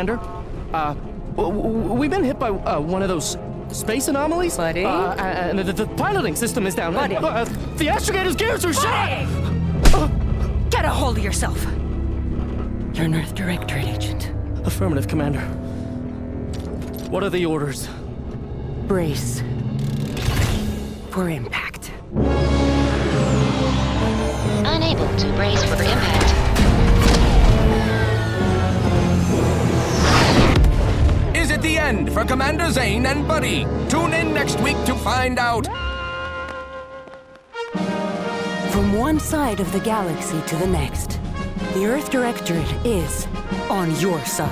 Commander. We've been hit by one of those space anomalies. Buddy? And the piloting system is down. Buddy? The astrogator's gears are shot! Get a hold of yourself! You're an Earth Directorate agent. Affirmative, Commander. What are the orders? Brace for impact. Unable to brace for impact. Is it the end for Commander Zane and Buddy? Tune in next week to find out. From one side of the galaxy to the next, the Earth Directorate is on your side.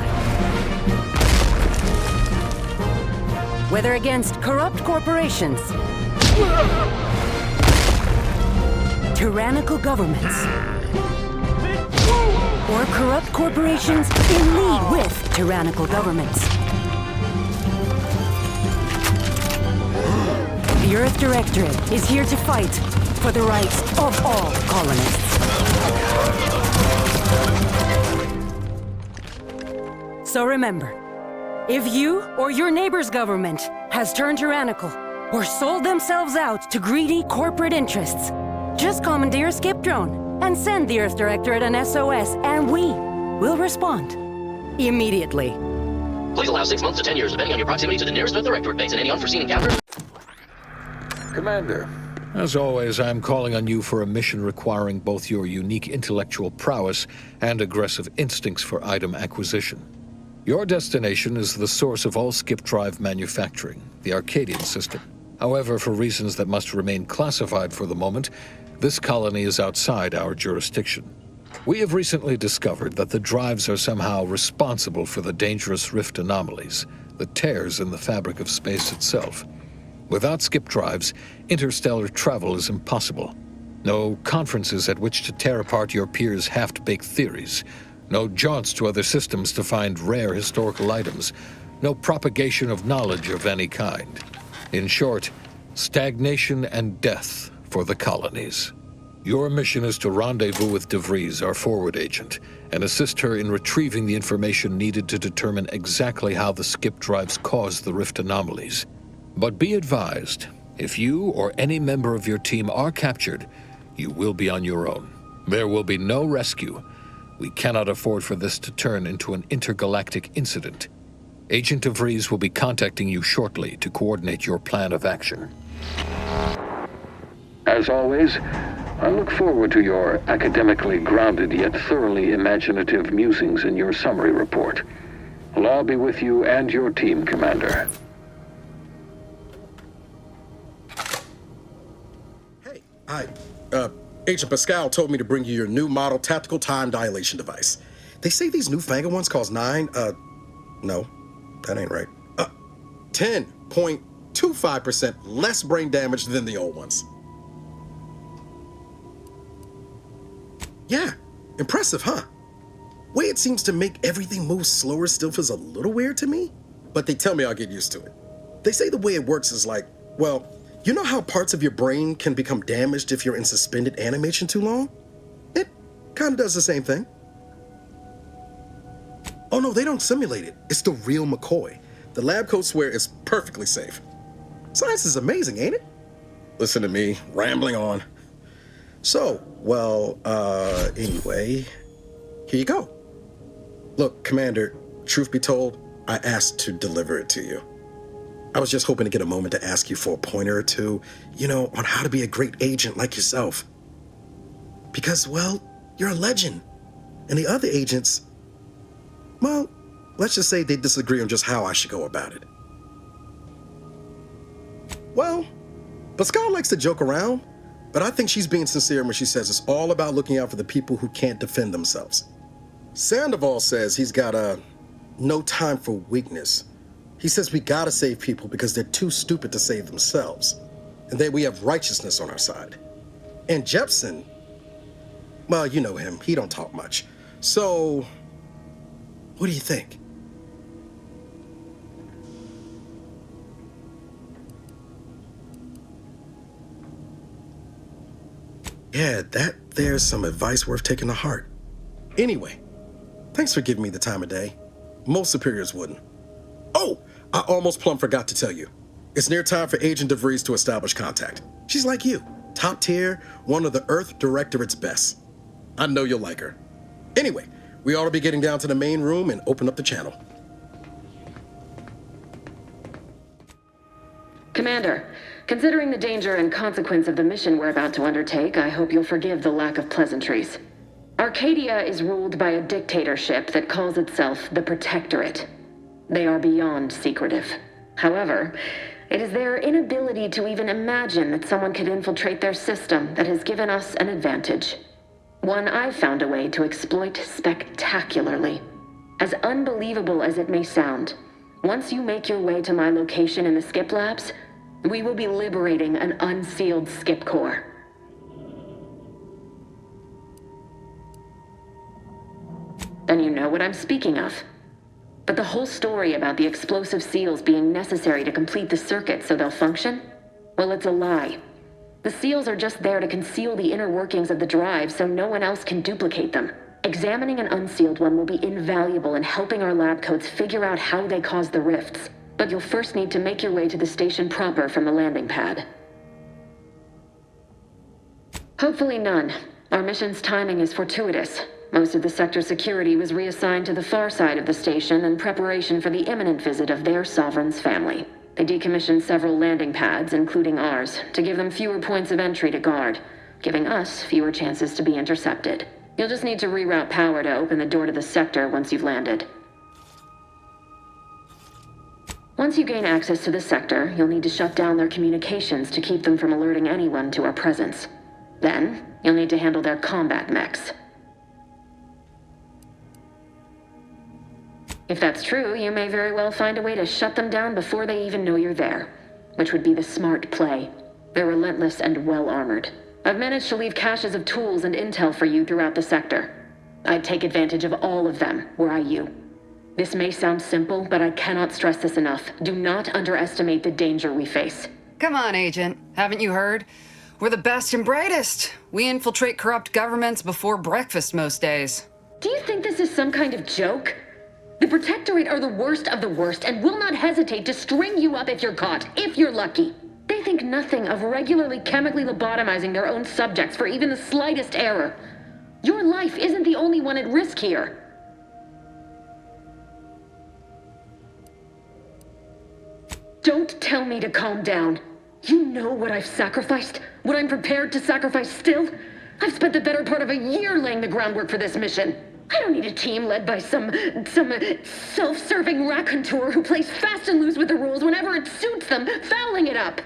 Whether against corrupt corporations, tyrannical governments, or corrupt corporations in league with tyrannical governments, the Earth Directorate is here to fight for the rights of all colonists. So remember, if you or your neighbor's government has turned tyrannical or sold themselves out to greedy corporate interests, just commandeer a skip drone and send the Earth Directorate an SOS, and we will respond immediately. Please allow 6 months to 10 years, depending on your proximity to the nearest Earth Directorate base and any unforeseen encounters. Commander, as always, I'm calling on you for a mission requiring both your unique intellectual prowess and aggressive instincts for item acquisition. Your destination is the source of all skip drive manufacturing, the Arcadian system. However, for reasons that must remain classified for the moment, this colony is outside our jurisdiction. We have recently discovered that the drives are somehow responsible for the dangerous rift anomalies, the tears in the fabric of space itself. Without skip drives, interstellar travel is impossible. No conferences at which to tear apart your peers' half-baked theories. No jaunts to other systems to find rare historical items. No propagation of knowledge of any kind. In short, stagnation and death for the colonies. Your mission is to rendezvous with DeVries, our forward agent, and assist her in retrieving the information needed to determine exactly how the skip drives caused the rift anomalies. But be advised, if you or any member of your team are captured, you will be on your own. There will be no rescue. We cannot afford for this to turn into an intergalactic incident. Agent DeVries will be contacting you shortly to coordinate your plan of action. As always, I look forward to your academically grounded yet thoroughly imaginative musings in your summary report. Allah be with you and your team, Commander. Hey, Agent Pascal told me to bring you your new model tactical time dilation device. They say these newfangled ones cost no, that ain't right. 10.25% less brain damage than the old ones. Yeah, impressive, huh? Way it seems to make everything move slower still feels a little weird to me, but they tell me I'll get used to it. They say the way it works is like, well, you know how parts of your brain can become damaged if you're in suspended animation too long? It kind of does the same thing. Oh no, they don't simulate it. It's the real McCoy. The lab coats swear it's perfectly safe. Science is amazing, ain't it? Listen to me, rambling on. So, well, anyway, here you go. Look, Commander, truth be told, I asked to deliver it to you. I was just hoping to get a moment to ask you for a pointer or two, on how to be a great agent like yourself. Because, well, you're a legend. And the other agents, well, let's just say they disagree on just how I should go about it. Well, Pascal likes to joke around, but I think she's being sincere when she says it's all about looking out for the people who can't defend themselves. Sandoval says he's got no time for weakness. He says we gotta save people because they're too stupid to save themselves, and that we have righteousness on our side. And Jepson, well, you know him, he don't talk much. So, what do you think? Yeah, there's some advice worth taking to heart. Anyway, thanks for giving me the time of day. Most superiors wouldn't. Oh, I almost plumb forgot to tell you. It's near time for Agent DeVries to establish contact. She's like you, top tier, one of the Earth Directorate's best. I know you'll like her. Anyway, we ought to be getting down to the main room and open up the channel. Commander, considering the danger and consequence of the mission we're about to undertake, I hope you'll forgive the lack of pleasantries. Arcadia is ruled by a dictatorship that calls itself the Protectorate. They are beyond secretive. However, it is their inability to even imagine that someone could infiltrate their system that has given us an advantage. One I've found a way to exploit spectacularly. As unbelievable as it may sound, once you make your way to my location in the Skip Labs, we will be liberating an unsealed Skip core. Then you know what I'm speaking of. But the whole story about the explosive seals being necessary to complete the circuit so they'll function? Well, it's a lie. The seals are just there to conceal the inner workings of the drive so no one else can duplicate them. Examining an unsealed one will be invaluable in helping our lab coats figure out how they cause the rifts. But you'll first need to make your way to the station proper from the landing pad. Hopefully none. Our mission's timing is fortuitous. Most of the sector security was reassigned to the far side of the station in preparation for the imminent visit of their sovereign's family. They decommissioned several landing pads, including ours, to give them fewer points of entry to guard, giving us fewer chances to be intercepted. You'll just need to reroute power to open the door to the sector once you've landed. Once you gain access to the sector, you'll need to shut down their communications to keep them from alerting anyone to our presence. Then, you'll need to handle their combat mechs. If that's true, you may very well find a way to shut them down before they even know you're there, which would be the smart play. They're relentless and well-armored. I've managed to leave caches of tools and intel for you throughout the sector. I'd take advantage of all of them, were I you. This may sound simple, but I cannot stress this enough. Do not underestimate the danger we face. Come on, Agent. Haven't you heard? We're the best and brightest. We infiltrate corrupt governments before breakfast most days. Do you think this is some kind of joke? The Protectorate are the worst of the worst and will not hesitate to string you up if you're caught, if you're lucky. They think nothing of regularly chemically lobotomizing their own subjects for even the slightest error. Your life isn't the only one at risk here. Don't tell me to calm down. You know what I've sacrificed? What I'm prepared to sacrifice still? I've spent the better part of a year laying the groundwork for this mission. I don't need a team led by some self-serving raconteur who plays fast and loose with the rules whenever it suits them, fouling it up.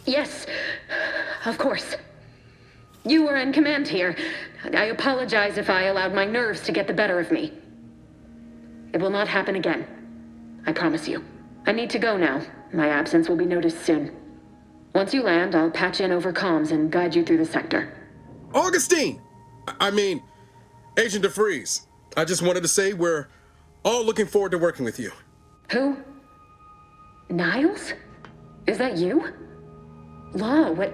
Yes, of course. You were in command here. I apologize if I allowed my nerves to get the better of me. It will not happen again. I promise you. I need to go now. My absence will be noticed soon. Once you land, I'll patch in over comms and guide you through the sector. Augustine! Agent DeVries. I just wanted to say we're all looking forward to working with you. Who? Niles? Is that you? Law, what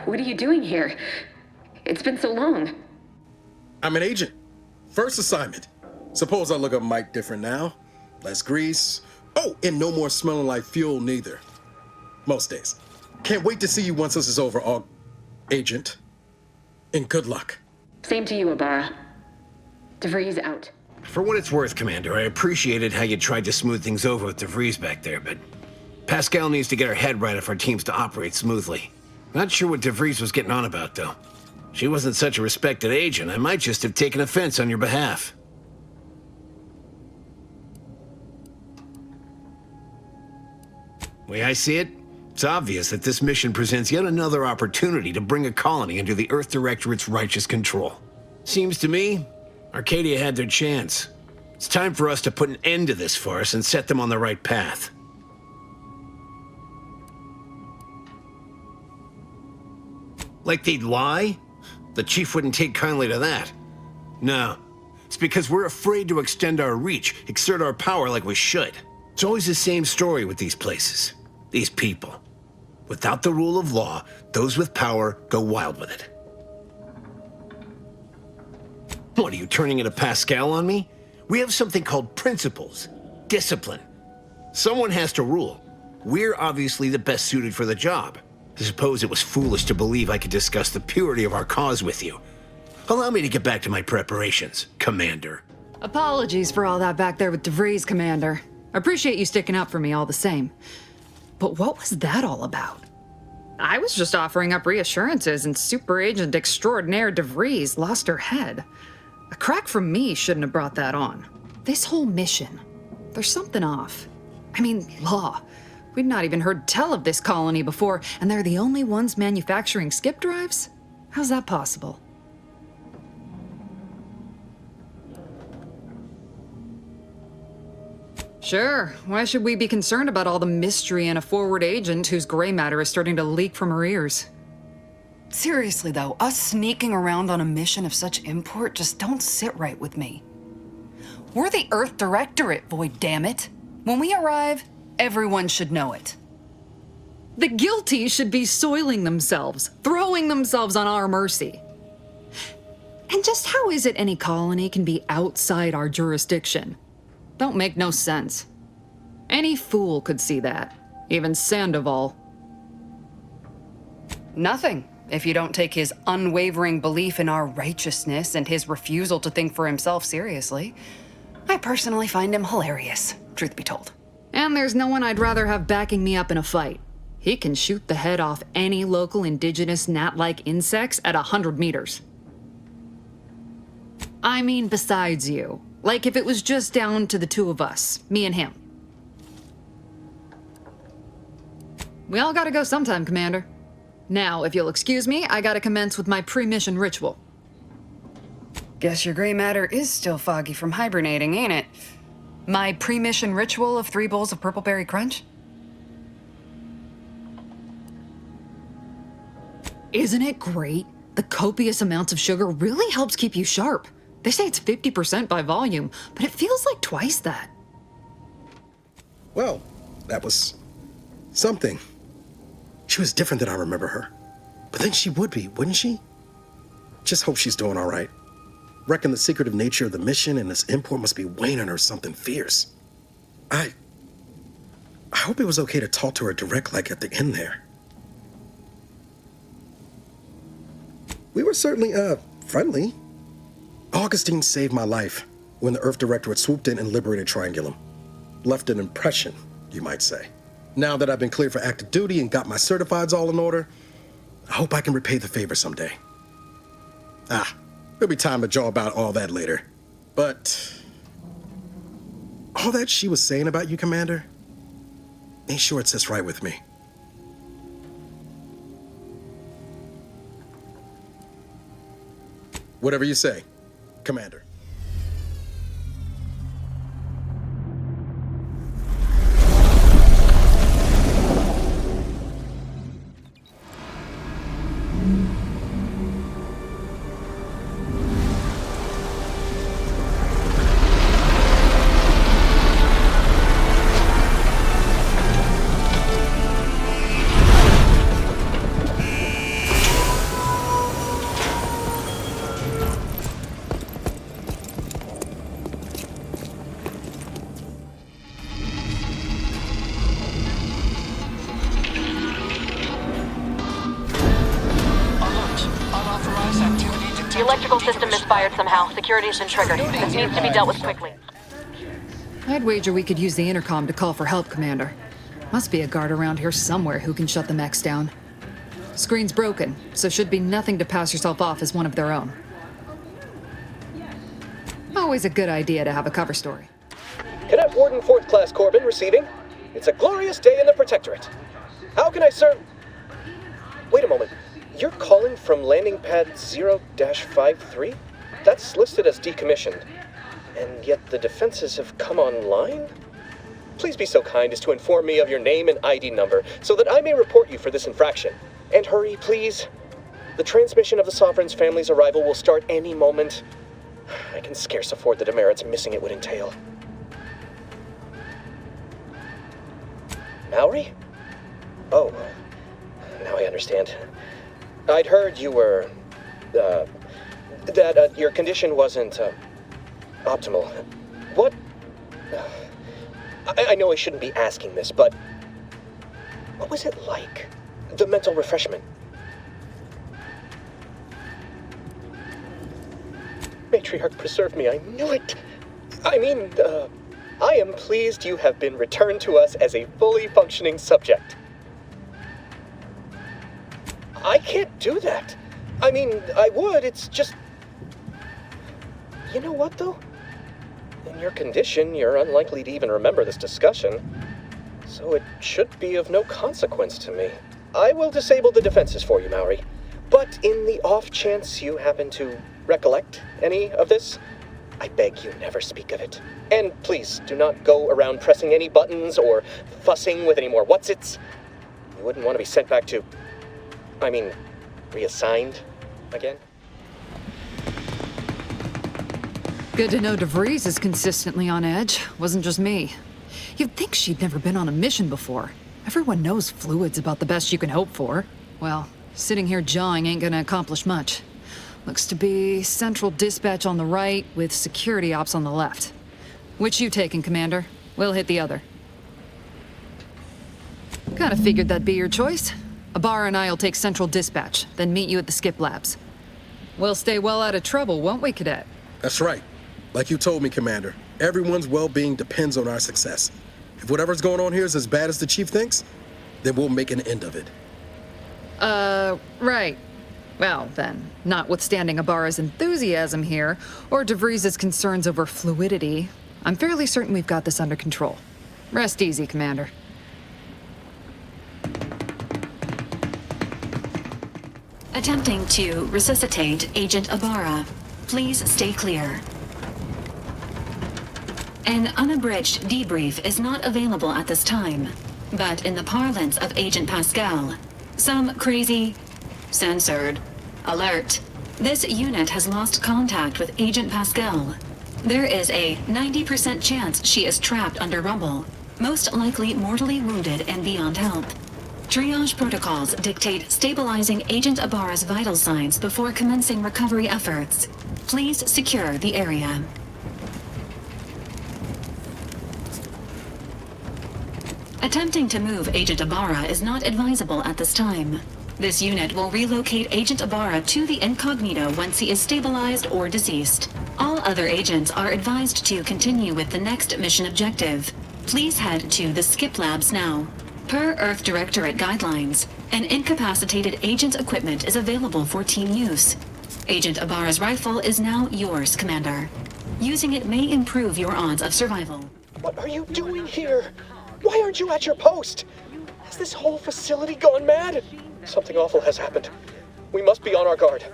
are you doing here? It's been so long. I'm an agent. First assignment. Suppose I look a mite different now. Less grease. Oh, and no more smelling like fuel neither. Most days. Can't wait to see you once this is over, Agent. And good luck. Same to you, Ibarra. DeVries out. For what it's worth, Commander, I appreciated how you tried to smooth things over with DeVries back there, but Pascal needs to get her head right if our team's to operate smoothly. Not sure what DeVries was getting on about, though. She wasn't such a respected agent. I might just have taken offense on your behalf. Way I see it, it's obvious that this mission presents yet another opportunity to bring a colony under the Earth Directorate's righteous control. Seems to me, Arcadia had their chance. It's time for us to put an end to this farce and set them on the right path. Like they'd lie? The Chief wouldn't take kindly to that. No, it's because we're afraid to extend our reach, exert our power like we should. It's always the same story with these places, these people. Without the rule of law, those with power go wild with it. What, are you turning into Pascal on me? We have something called principles, discipline. Someone has to rule. We're obviously the best suited for the job. I suppose it was foolish to believe I could discuss the purity of our cause with you. Allow me to get back to my preparations, Commander. Apologies for all that back there with DeVries, Commander. I appreciate you sticking up for me all the same. But what was that all about? I was just offering up reassurances and Super Agent Extraordinaire DeVries lost her head. A crack from me shouldn't have brought that on. This whole mission, there's something off. I mean, law. We'd not even heard tell of this colony before, and they're the only ones manufacturing skip drives? How's that possible? Sure, why should we be concerned about all the mystery in a forward agent whose gray matter is starting to leak from her ears? Seriously though, us sneaking around on a mission of such import just don't sit right with me. We're the Earth Directorate, Void, damn it. When we arrive, everyone should know it. The guilty should be soiling themselves, throwing themselves on our mercy. And just how is it any colony can be outside our jurisdiction? Don't make no sense. Any fool could see that, even Sandoval. Nothing, if you don't take his unwavering belief in our righteousness and his refusal to think for himself seriously. I personally find him hilarious, truth be told. And there's no one I'd rather have backing me up in a fight. He can shoot the head off any local indigenous gnat-like insects at 100 meters. I mean, besides you. Like if it was just down to the two of us, me and him. We all gotta go sometime, Commander. Now, if you'll excuse me, I gotta commence with my pre-mission ritual. Guess your gray matter is still foggy from hibernating, ain't it? My pre-mission ritual of 3 bowls of Purple Berry Crunch? Isn't it great? The copious amounts of sugar really helps keep you sharp. They say it's 50% by volume, but it feels like twice that. Well, that was something. She was different than I remember her. But then she would be, wouldn't she? Just hope she's doing all right. Reckon the secretive nature of the mission and this import must be weighing on her something fierce. I hope it was okay to talk to her direct like at the end there. We were certainly, friendly. Augustine saved my life when the Earth Directorate swooped in and liberated Triangulum. Left an impression, you might say. Now that I've been cleared for active duty and got my certifieds all in order, I hope I can repay the favor someday. There'll be time to jaw about all that later. But all that she was saying about you, Commander, ain't sure it sits right with me. Whatever you say, Commander. The electrical system misfired somehow. Security has been triggered. This needs to be dealt with quickly. I'd wager we could use the intercom to call for help, Commander. Must be a guard around here somewhere who can shut the mechs down. Screen's broken, so should be nothing to pass yourself off as one of their own. Always a good idea to have a cover story. Cadet Warden 4th Class Corbin receiving. It's a glorious day in the Protectorate. How can I serve? Wait a moment. You're calling from landing pad 0-53? That's listed as decommissioned. And yet the defenses have come online? Please be so kind as to inform me of your name and ID number so that I may report you for this infraction. And hurry, please. The transmission of the Sovereign's family's arrival will start any moment. I can scarce afford the demerits missing it would entail. Maori? Oh, now I understand. I'd heard you were, that your condition wasn't, optimal. What? I know I shouldn't be asking this, but what was it like? The mental refreshment? Matriarch preserved me, I knew it! I mean, I am pleased you have been returned to us as a fully functioning subject. I can't do that. I mean, I would, it's just... You know what, though? In your condition, you're unlikely to even remember this discussion, so it should be of no consequence to me. I will disable the defenses for you, Maori, but in the off chance you happen to recollect any of this, I beg you never speak of it. And please, do not go around pressing any buttons or fussing with any more whatsits. You wouldn't want to be sent back to... reassigned again? Good to know DeVries is consistently on edge. Wasn't just me. You'd think she'd never been on a mission before. Everyone knows fluid's about the best you can hope for. Well, sitting here jawing ain't gonna accomplish much. Looks to be Central Dispatch on the right with Security Ops on the left. Which you taking, Commander? We'll hit the other. Kinda figured that'd be your choice. Ibarra and I'll take Central Dispatch, then meet you at the Skip Labs. We'll stay well out of trouble, won't we, Cadet? That's right. Like you told me, Commander, everyone's well-being depends on our success. If whatever's going on here is as bad as the Chief thinks, then we'll make an end of it. Right. Well, then, notwithstanding Ibarra's enthusiasm here, or DeVries' concerns over fluidity, I'm fairly certain we've got this under control. Rest easy, Commander. Attempting to resuscitate Agent Ibarra. Please stay clear. An unabridged debrief is not available at this time, but in the parlance of Agent Pascal, some crazy... censored. Alert. This unit has lost contact with Agent Pascal. There is a 90% chance she is trapped under rubble, most likely mortally wounded and beyond help. Triage protocols dictate stabilizing Agent Ibarra's vital signs before commencing recovery efforts. Please secure the area. Attempting to move Agent Ibarra is not advisable at this time. This unit will relocate Agent Ibarra to the incognito once he is stabilized or deceased. All other agents are advised to continue with the next mission objective. Please head to the Skip Labs now. Per Earth Directorate guidelines, an incapacitated agent's equipment is available for team use. Agent Ibarra's rifle is now yours, Commander. Using it may improve your odds of survival. What are you doing here? Why aren't you at your post? Has this whole facility gone mad? Something awful has happened. We must be on our guard.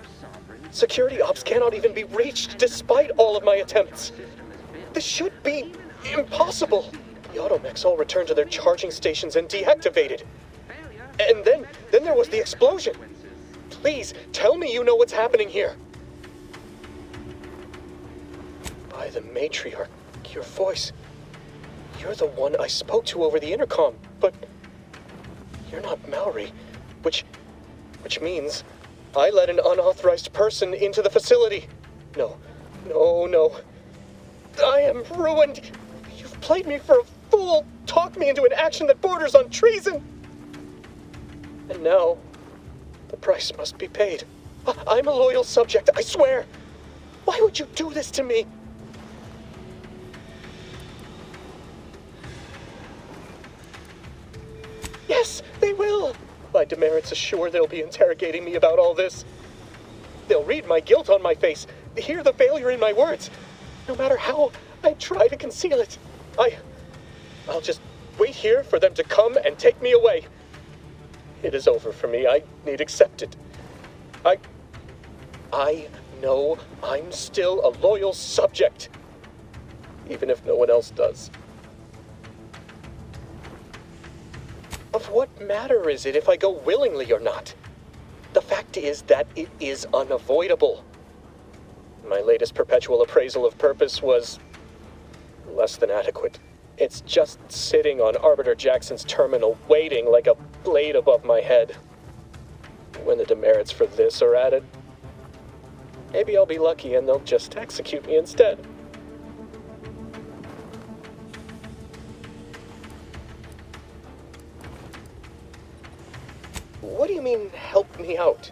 Security Ops cannot even be reached despite all of my attempts. This should be impossible. The automechs all returned to their charging stations and deactivated. And then there was the explosion. Please, tell me you know what's happening here. By the Matriarch, your voice. You're the one I spoke to over the intercom, but you're not Maori, which means I let an unauthorized person into the facility. No. I am ruined. You've played me for a fool, talked me into an action that borders on treason. And now, the price must be paid. I'm a loyal subject, I swear. Why would you do this to me? Yes, they will! My demerits assure they'll be interrogating me about all this. They'll read my guilt on my face, hear the failure in my words. No matter how I try to conceal it, I'll just wait here for them to come and take me away. It is over for me. I need accept it. I know I'm still a loyal subject, even if no one else does. Of what matter is it if I go willingly or not? The fact is that it is unavoidable. My latest perpetual appraisal of purpose was less than adequate. It's just sitting on Arbiter Jackson's terminal, waiting like a blade above my head. when the demerits for this are added. Maybe I'll be lucky and they'll just execute me instead. What do you mean, help me out?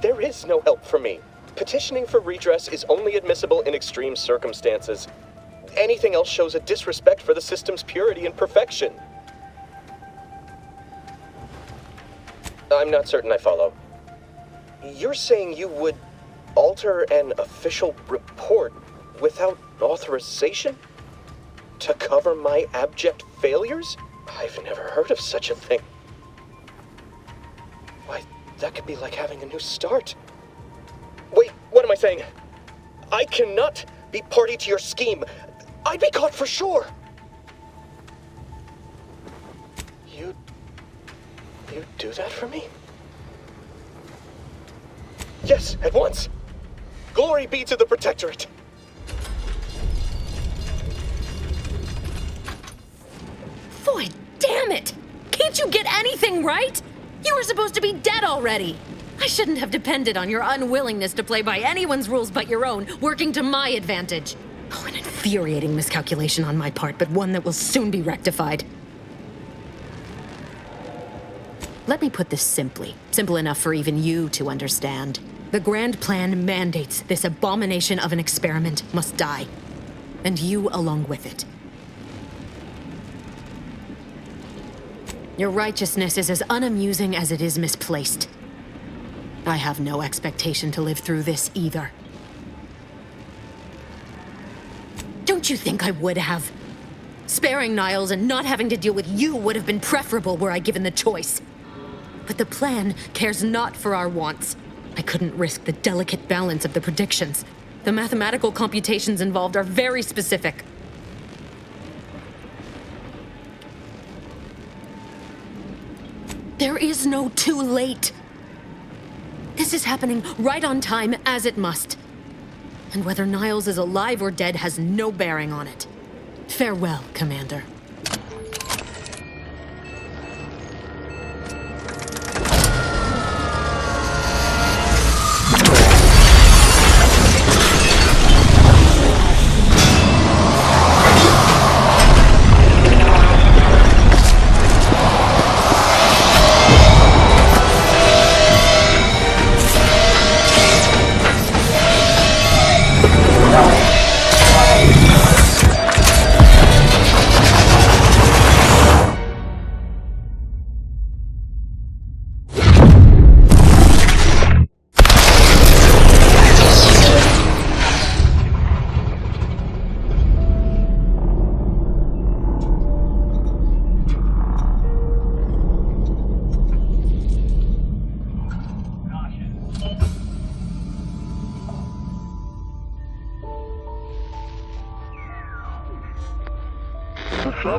There is no help for me. Petitioning for redress is only admissible in extreme circumstances. Anything else shows a disrespect for the system's purity and perfection. I'm not certain I follow. You're saying you would alter an official report without authorization? To cover my abject failures? I've never heard of such a thing. Why, that could be like having a new start. Wait, what am I saying? I cannot be party to your scheme. I'd be caught for sure. You'd do that for me? Yes, at once. Glory be to the Protectorate. Boy, damn it! Can't you get anything right? You were supposed to be dead already. I shouldn't have depended on your unwillingness to play by anyone's rules but your own, working to my advantage. Oh, an infuriating miscalculation on my part, but one that will soon be rectified. Let me put this simply, simple enough for even you to understand. The Grand Plan mandates this abomination of an experiment must die, and you along with it. Your righteousness is as unamusing as it is misplaced. I have no expectation to live through this either. Don't you think I would have? Sparing Niles and not having to deal with you would have been preferable were I given the choice. But the plan cares not for our wants. I couldn't risk the delicate balance of the predictions. The mathematical computations involved are very specific. There is no too late. This is happening right on time, as it must. And whether Niles is alive or dead has no bearing on it. Farewell, Commander.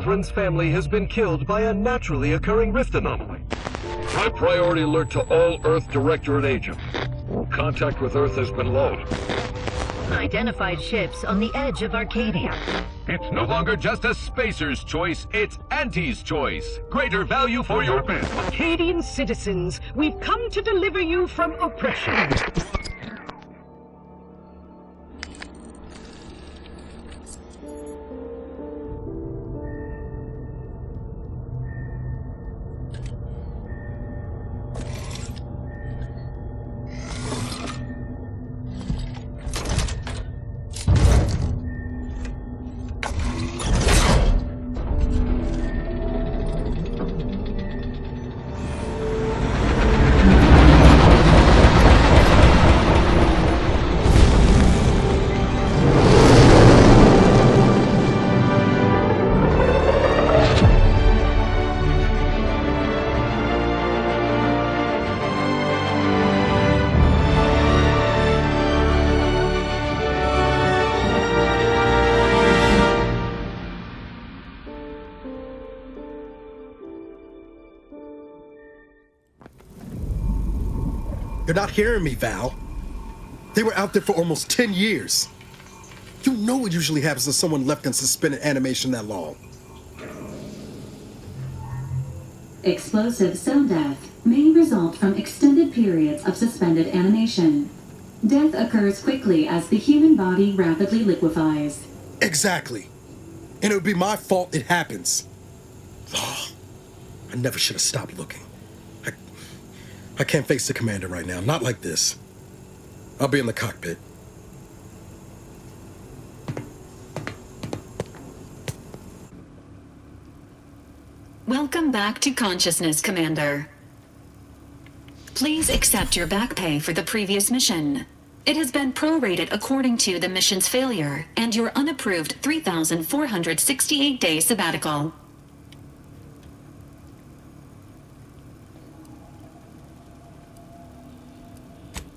Sovereign's family has been killed by a naturally occurring rift anomaly. High priority alert to all Earth Directorate agents. Contact with Earth has been low. Identified ships on the edge of Arcadia. It's no longer just a spacer's choice, it's Auntie's choice. Greater value for your bid. Arcadian citizens, we've come to deliver you from oppression. You're not hearing me, Val. They were out there for almost 10 years. You know what usually happens to someone left in suspended animation that long. Explosive cell death may result from extended periods of suspended animation. Death occurs quickly as the human body rapidly liquefies. Exactly. And it would be my fault it happens. Oh, I never should have stopped looking. I can't face the commander right now, not like this. I'll be in the cockpit. Welcome back to consciousness, Commander. Please accept your back pay for the previous mission. It has been prorated according to the mission's failure and your unapproved 3,468-day sabbatical.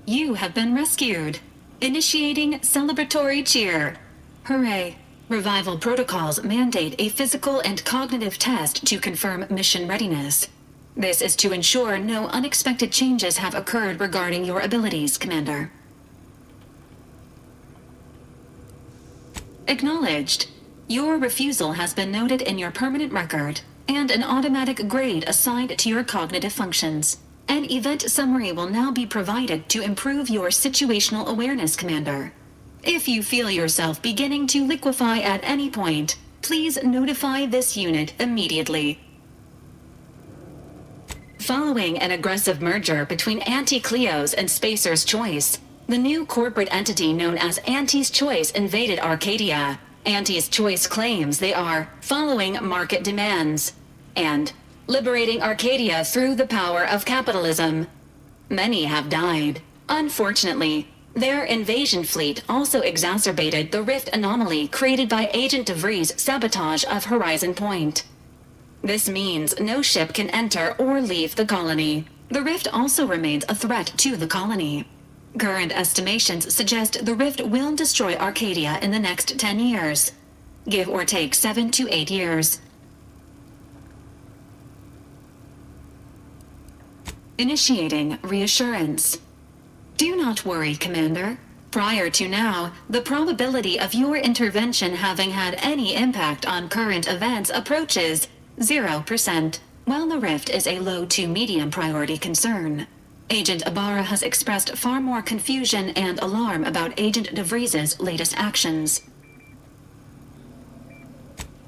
You have been rescued. Initiating celebratory cheer. Hooray. Revival protocols mandate a physical and cognitive test to confirm mission readiness. This is to ensure no unexpected changes have occurred regarding your abilities, Commander. Acknowledged. Your refusal has been noted in your permanent record, and an automatic grade assigned to your cognitive functions. An event summary will now be provided to improve your situational awareness, Commander. If you feel yourself beginning to liquefy at any point, please notify this unit immediately. Following an aggressive merger between Anti-Cleo's and Spacer's Choice, the new corporate entity known as Anti's Choice invaded Arcadia. Anti's Choice claims they are following market demands and liberating Arcadia through the power of capitalism. Many have died. Unfortunately, their invasion fleet also exacerbated the rift anomaly created by Agent DeVries' sabotage of Horizon Point. This means no ship can enter or leave the colony. The rift also remains a threat to the colony. Current estimations suggest the rift will destroy Arcadia in the next 10 years. Give or take 7 to 8 years. Initiating reassurance. Do not worry, Commander. Prior to now, the probability of your intervention having had any impact on current events approaches 0%, while the rift is a low to medium priority concern. Agent Ibarra has expressed far more confusion and alarm about Agent DeVries' latest actions.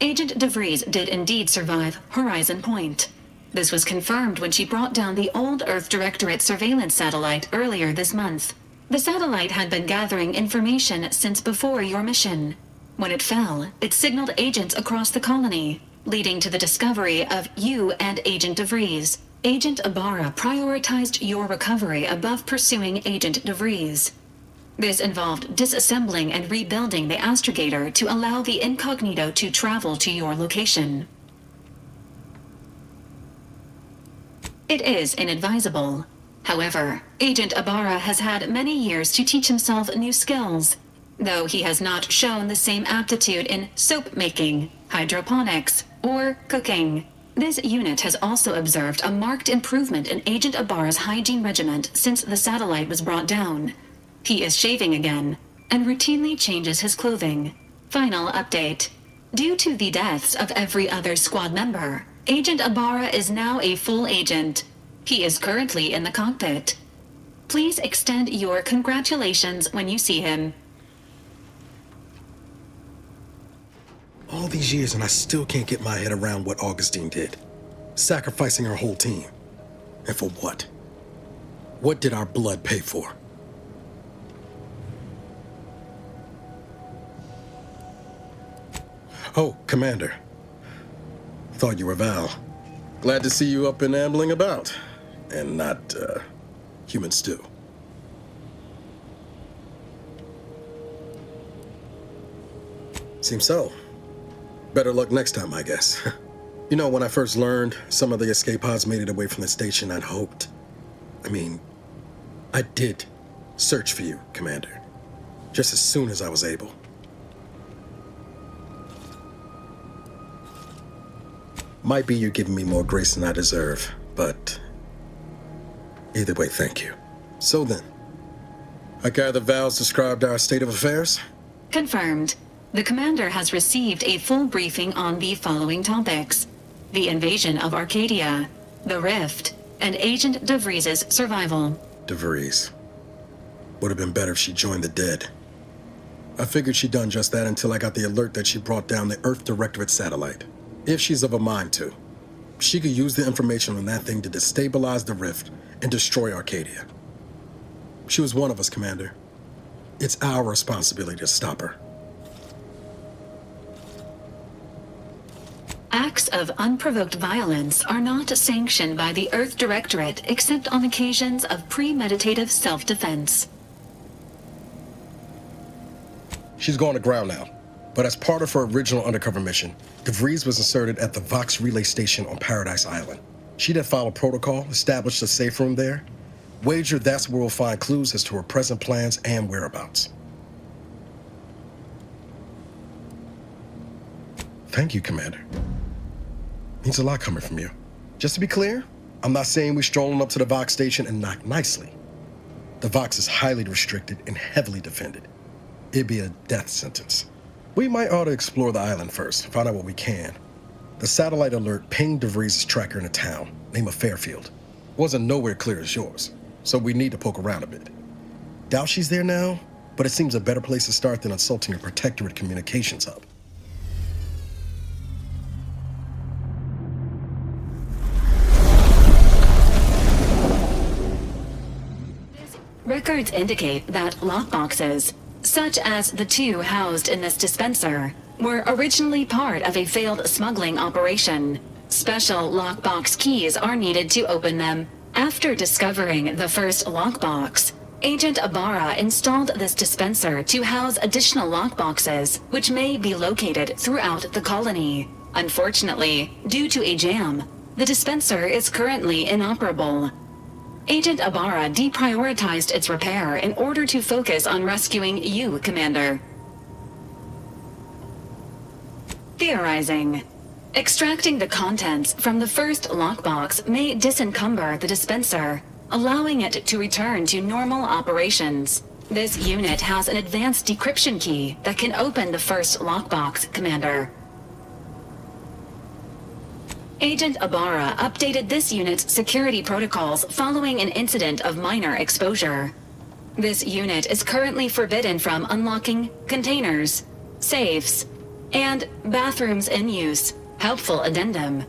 Agent DeVries did indeed survive Horizon Point. This was confirmed when she brought down the old Earth Directorate surveillance satellite earlier this month. The satellite had been gathering information since before your mission. When it fell, it signaled agents across the colony, leading to the discovery of you and Agent DeVries. Agent Ibarra prioritized your recovery above pursuing Agent DeVries. This involved disassembling and rebuilding the astrogator to allow the incognito to travel to your location. It is inadvisable. However, Agent Ibarra has had many years to teach himself new skills, though he has not shown the same aptitude in soap making, hydroponics, or cooking. This unit has also observed a marked improvement in Agent Ibarra's hygiene regimen since the satellite was brought down. He is shaving again, and routinely changes his clothing. Final update. Due to the deaths of every other squad member, Agent Ibarra is now a full agent. He is currently in the cockpit. Please extend your congratulations when you see him. All these years and I still can't get my head around what Augustine did. Sacrificing her whole team. And for what? What did our blood pay for? Oh, Commander. Thought you were Val. Glad to see you up and ambling about. And not, human stew. Seems so. Better luck next time, I guess. You know, when I first learned some of the escape pods made it away from the station, I'd hoped. I did search for you, Commander. Just as soon as I was able. Might be you're giving me more grace than I deserve, but either way, thank you. So then, I gather Val's described our state of affairs? Confirmed. The Commander has received a full briefing on the following topics: the invasion of Arcadia, the Rift, and Agent DeVries' survival. DeVries. Would have been better if she joined the dead. I figured she'd done just that until I got the alert that she brought down the Earth Directorate satellite. If she's of a mind to, she could use the information on that thing to destabilize the Rift and destroy Arcadia. She was one of us, Commander. It's our responsibility to stop her. Acts of unprovoked violence are not sanctioned by the Earth Directorate except on occasions of premeditative self-defense. She's gone to ground now, but as part of her original undercover mission, DeVries was inserted at the Vox Relay Station on Paradise Island. She'd have followed protocol, established a safe room there. Wager that's where we'll find clues as to her present plans and whereabouts. Thank you, Commander. Means a lot coming from you. Just to be clear, I'm not saying we're strolling up to the Vox station and knock nicely. The Vox is highly restricted and heavily defended. It'd be a death sentence. We might ought to explore the island first, find out what we can. The satellite alert pinged DeVries' tracker in a town, name of Fairfield. Wasn't nowhere clear as yours, so we need to poke around a bit. Doubt she's there now, but it seems a better place to start than insulting a Protectorate communications hub. Records indicate that lockboxes, such as the two housed in this dispenser, were originally part of a failed smuggling operation. Special lockbox keys are needed to open them. After discovering the first lockbox, Agent Ibarra installed this dispenser to house additional lockboxes, which may be located throughout the colony. Unfortunately, due to a jam, the dispenser is currently inoperable. Agent Ibarra deprioritized its repair in order to focus on rescuing you, Commander. Theorizing. Extracting the contents from the first lockbox may disencumber the dispenser, allowing it to return to normal operations. This unit has an advanced decryption key that can open the first lockbox, Commander. Agent Ibarra updated this unit's security protocols following an incident of minor exposure. This unit is currently forbidden from unlocking containers, safes, and bathrooms in use. Helpful addendum.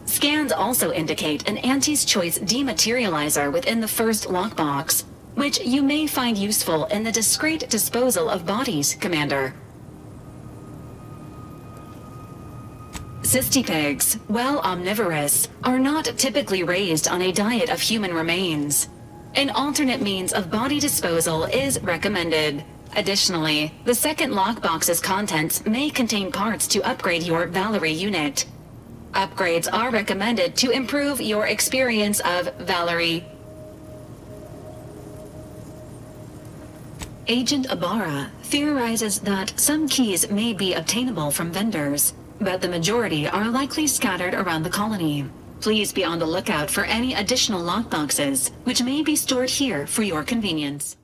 Scans also indicate an Auntie's Choice dematerializer within the first lockbox, which you may find useful in the discreet disposal of bodies, Commander. Cystipegs, while omnivorous, are not typically raised on a diet of human remains. An alternate means of body disposal is recommended. Additionally, the second lockbox's contents may contain parts to upgrade your Valerie unit. Upgrades are recommended to improve your experience of Valerie. Agent Ibarra theorizes that some keys may be obtainable from vendors, but the majority are likely scattered around the colony. Please be on the lookout for any additional lockboxes, which may be stored here for your convenience.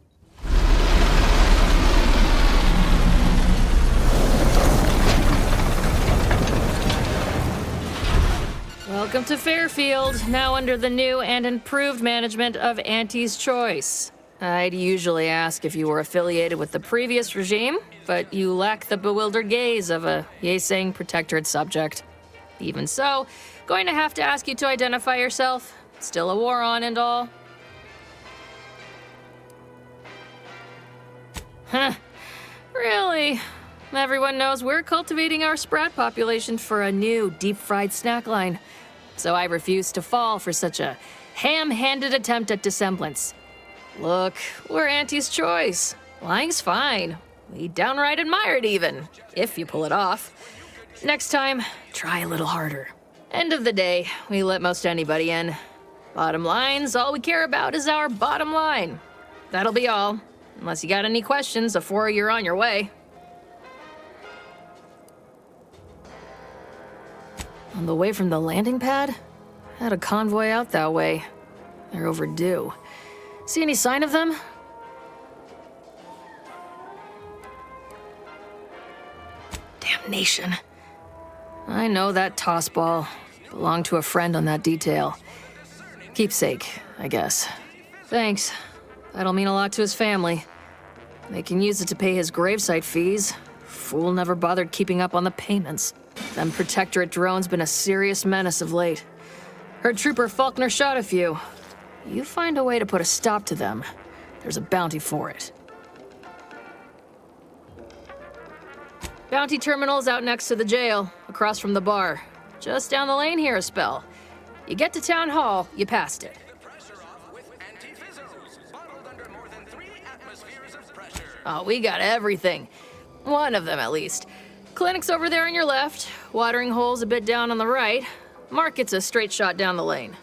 Welcome to Fairfield, now under the new and improved management of Auntie's Choice. I'd usually ask if you were affiliated with the previous regime, but you lack the bewildered gaze of a yay-saying Protectorate subject. Even so, going to have to ask you to identify yourself. Still a war on and all. Huh. Really? Everyone knows we're cultivating our sprat population for a new deep-fried snack line. So I refuse to fall for such a ham-handed attempt at dissemblance. Look, we're Auntie's Choice. Lying's fine. We downright admire it even, if you pull it off. Next time, try a little harder. End of the day, we let most anybody in. Bottom line's all we care about is our bottom line. That'll be all, unless you got any questions before you're on your way. On the way from the landing pad? Had a convoy out that way. They're overdue. See any sign of them? Damnation. I know that toss ball. Belonged to a friend on that detail. Keepsake, I guess. Thanks. That'll mean a lot to his family. They can use it to pay his gravesite fees. Fool never bothered keeping up on the payments. Them Protectorate drones been a serious menace of late. Heard Trooper Faulkner shot a few. You find a way to put a stop to them, there's a bounty for it. Bounty terminal's out next to the jail, across from the bar. Just down the lane here a spell. You get to Town Hall, you passed it. Oh, we got everything. One of them, at least. Clinic's over there on your left, watering hole's a bit down on the right. Market's a straight shot down the lane.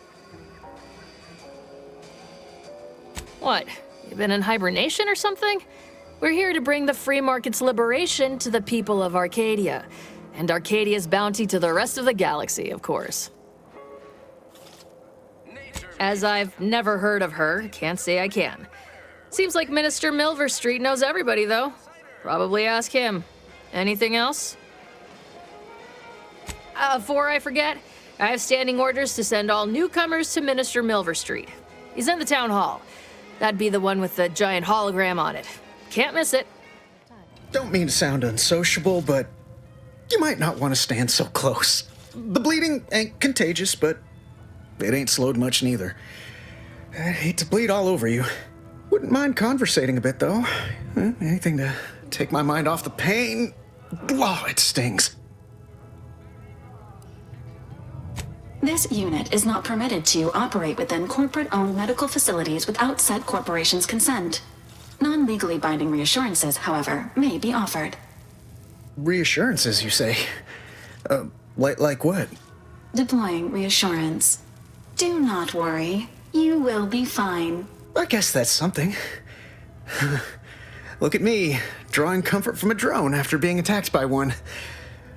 What? You been in hibernation or something? We're here to bring the free market's liberation to the people of Arcadia. And Arcadia's bounty to the rest of the galaxy, of course. As I've never heard of her, can't say I can. Seems like Minister Milverstreet knows everybody, though. Probably ask him. Anything else? Before I forget, I have standing orders to send all newcomers to Minister Milverstreet. He's in the town hall. That'd be the one with the giant hologram on it. Can't miss it. Don't mean to sound unsociable, but you might not want to stand so close. The bleeding ain't contagious, but it ain't slowed much neither. I'd hate to bleed all over you. Wouldn't mind conversating a bit, though. Anything to take my mind off the pain. Oh, it stings. This unit is not permitted to operate within corporate-owned medical facilities without said corporation's consent. Non-legally binding reassurances, however, may be offered. Reassurances, you say? Like what? Deploying reassurance. Do not worry. You will be fine. I guess that's something. Look at me, drawing comfort from a drone after being attacked by one.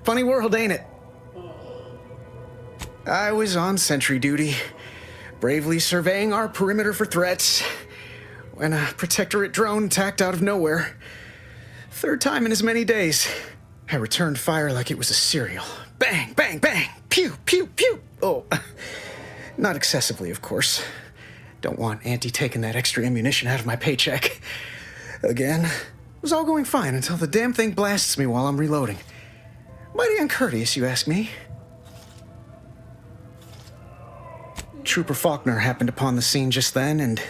Funny world, ain't it? I was on sentry duty, bravely surveying our perimeter for threats, when a Protectorate drone attacked out of nowhere. Third time in as many days. I returned fire like it was a cereal. Bang, bang, bang! Pew, pew, pew! Oh, not excessively, of course. Don't want Auntie taking that extra ammunition out of my paycheck. Again, it was all going fine until the damn thing blasts me while I'm reloading. Mighty uncourteous, you ask me. Trooper Faulkner happened upon the scene just then and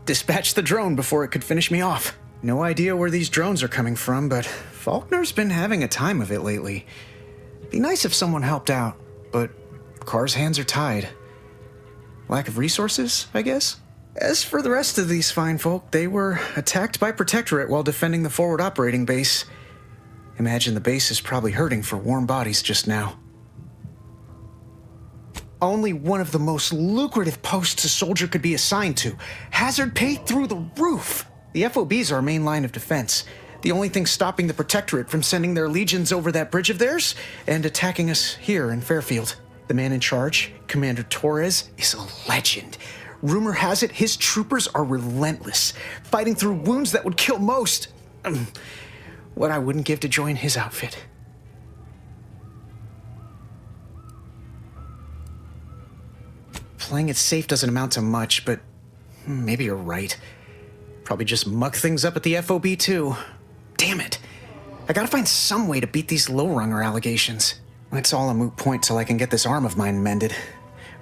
dispatched the drone before it could finish me off. No idea where these drones are coming from, but Faulkner's been having a time of it lately. Be nice if someone helped out, but Carr's hands are tied. Lack of resources, I guess? As for the rest of these fine folk, they were attacked by Protectorate while defending the forward operating base. Imagine the base is probably hurting for warm bodies just now. Only one of the most lucrative posts a soldier could be assigned to. Hazard pay through the roof. The FOB's our main line of defense. The only thing stopping the Protectorate from sending their legions over that bridge of theirs and attacking us here in Fairfield. The man in charge, Commander Torres, is a legend. Rumor has it his troopers are relentless, fighting through wounds that would kill most. What I wouldn't give to join his outfit. Playing it safe doesn't amount to much, but maybe you're right. Probably just muck things up at the FOB too. Damn it. I gotta find some way to beat these low-runger allegations. It's all a moot point till I can get this arm of mine mended.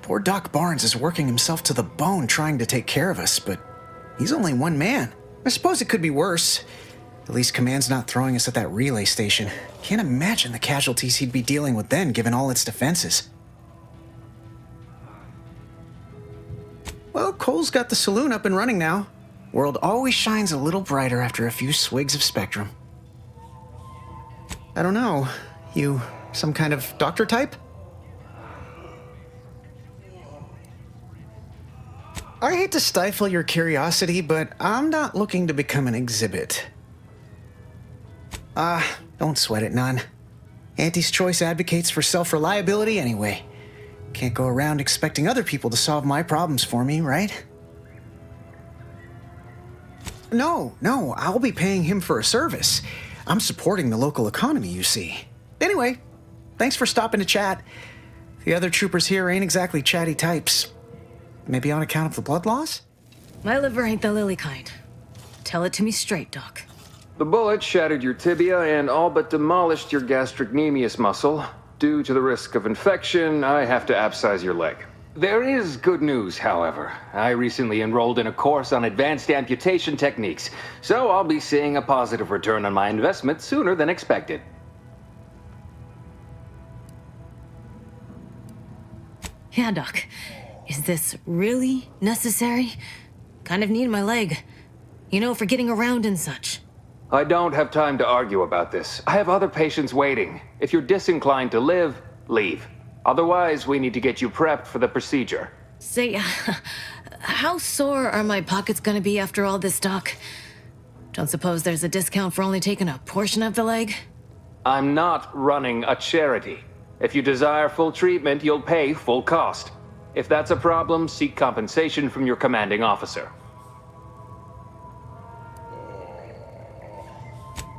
Poor Doc Barnes is working himself to the bone trying to take care of us, but he's only one man. I suppose it could be worse. At least Command's not throwing us at that relay station. Can't imagine the casualties he'd be dealing with then, given all its defenses. Well, Cole's got the saloon up and running now. World always shines a little brighter after a few swigs of Spectrum. I don't know. You some kind of doctor type? I hate to stifle your curiosity, but I'm not looking to become an exhibit. Don't sweat it none. Auntie's Choice advocates for self-reliability anyway. Can't go around expecting other people to solve my problems for me, right? No, I'll be paying him for a service. I'm supporting the local economy, you see. Anyway, thanks for stopping to chat. The other troopers here ain't exactly chatty types. Maybe on account of the blood loss? My liver ain't the lily kind. Tell it to me straight, Doc. The bullet shattered your tibia and all but demolished your gastrocnemius muscle. Due to the risk of infection, I have to abscise your leg. There is good news, however. I recently enrolled in a course on advanced amputation techniques, so I'll be seeing a positive return on my investment sooner than expected. Yeah, Doc. Is this really necessary? Kind of need my leg. You know, for getting around and such. I don't have time to argue about this. I have other patients waiting. If you're disinclined to live, leave. Otherwise, we need to get you prepped for the procedure. Say, how sore are my pockets gonna be after all this, Doc? Don't suppose there's a discount for only taking a portion of the leg? I'm not running a charity. If you desire full treatment, you'll pay full cost. If that's a problem, seek compensation from your commanding officer.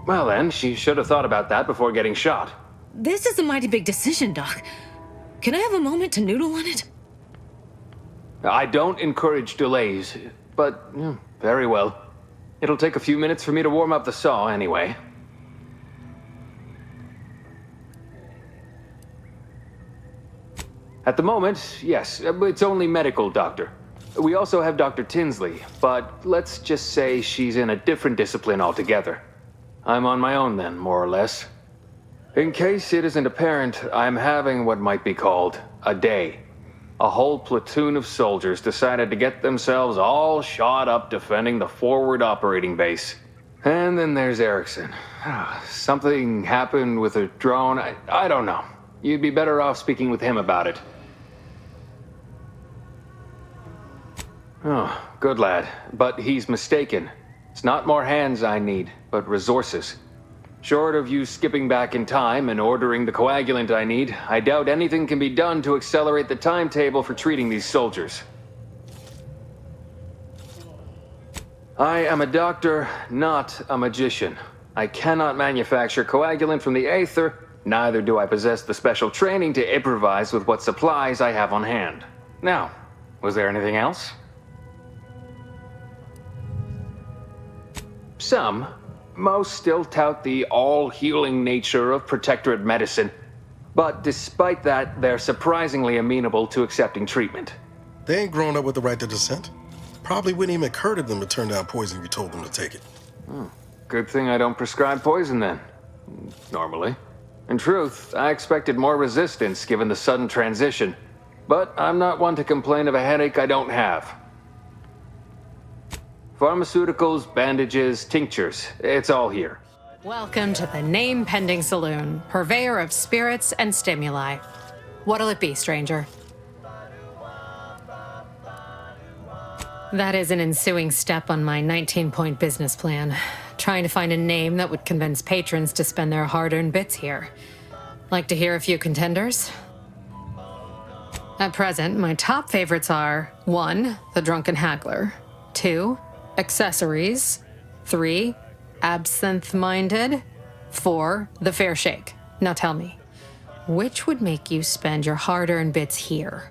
Well then, she should have thought about that before getting shot. This is a mighty big decision, Doc. Can I have a moment to noodle on it? I don't encourage delays, but very well. It'll take a few minutes for me to warm up the saw anyway. At the moment, yes, it's only medical, Doctor. We also have Dr. Tinsley, but let's just say she's in a different discipline altogether. I'm on my own then, more or less. In case it isn't apparent, I'm having what might be called a day. A whole platoon of soldiers decided to get themselves all shot up defending the forward operating base. And then there's Erickson. Something happened with a drone. I don't know. You'd be better off speaking with him about it. Oh, good lad. But he's mistaken. It's not more hands I need, but resources. Short of you skipping back in time and ordering the coagulant I need, I doubt anything can be done to accelerate the timetable for treating these soldiers. I am a doctor, not a magician. I cannot manufacture coagulant from the aether, neither do I possess the special training to improvise with what supplies I have on hand. Now, was there anything else? Most still tout the all-healing nature of Protectorate medicine. But despite that, they're surprisingly amenable to accepting treatment. They ain't grown up with the right to dissent. Probably wouldn't even occur to them to turn down poison if you told them to take it. Good thing I don't prescribe poison then. Normally. In truth, I expected more resistance given the sudden transition. But I'm not one to complain of a headache I don't have. Pharmaceuticals, bandages, tinctures, it's all here. Welcome to the Name-Pending Saloon, purveyor of spirits and stimuli. What'll it be, stranger? That is an ensuing step on my 19-point business plan. Trying to find a name that would convince patrons to spend their hard-earned bits here. Like to hear a few contenders? At present, my top favorites are 1. The Drunken Haggler, 2. Accessories, 3. Absinthe-Minded, 4. The Fair Shake. Now tell me, which would make you spend your hard-earned bits here?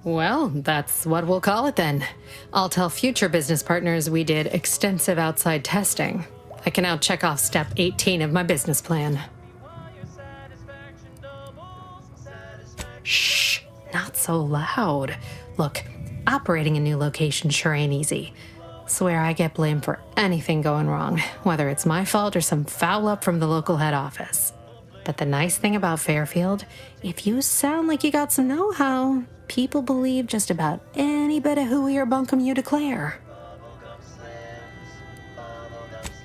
Well, that's what we'll call it then. I'll tell future business partners we did extensive outside testing. I can now check off step 18 of my business plan. Shh, not so loud. Look, operating a new location sure ain't easy. Swear I get blamed for anything going wrong, whether it's my fault or some foul up from the local head office. But the nice thing about Fairfield, if you sound like you got some know-how, people believe just about any bit of hooey or bunkum you declare.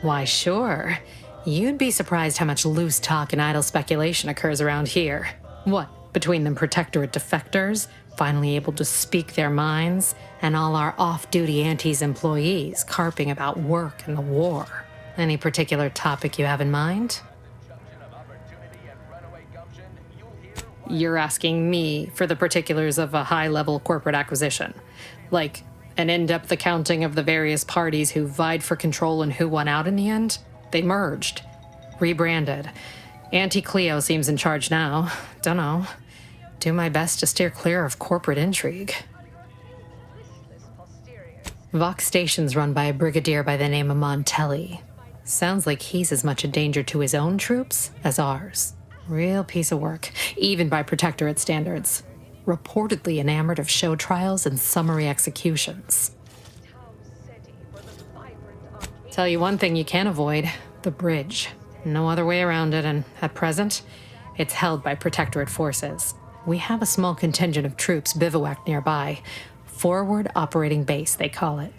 Why, sure. You'd be surprised how much loose talk and idle speculation occurs around here. What, between them Protectorate defectors, finally able to speak their minds, and all our off-duty Antes employees carping about work and the war. Any particular topic you have in mind? You're asking me for the particulars of a high-level corporate acquisition. Like an in-depth accounting of the various parties who vied for control and who won out in the end? They merged, rebranded, Auntie Cleo seems in charge now. Dunno. Do my best to steer clear of corporate intrigue. Vox Station's run by a brigadier by the name of Montelli. Sounds like he's as much a danger to his own troops as ours. Real piece of work, even by Protectorate standards. Reportedly enamored of show trials and summary executions. Tell you one thing you can't avoid, the bridge. No other way around it, and at present, it's held by Protectorate forces. We have a small contingent of troops bivouacked nearby. Forward Operating Base, they call it.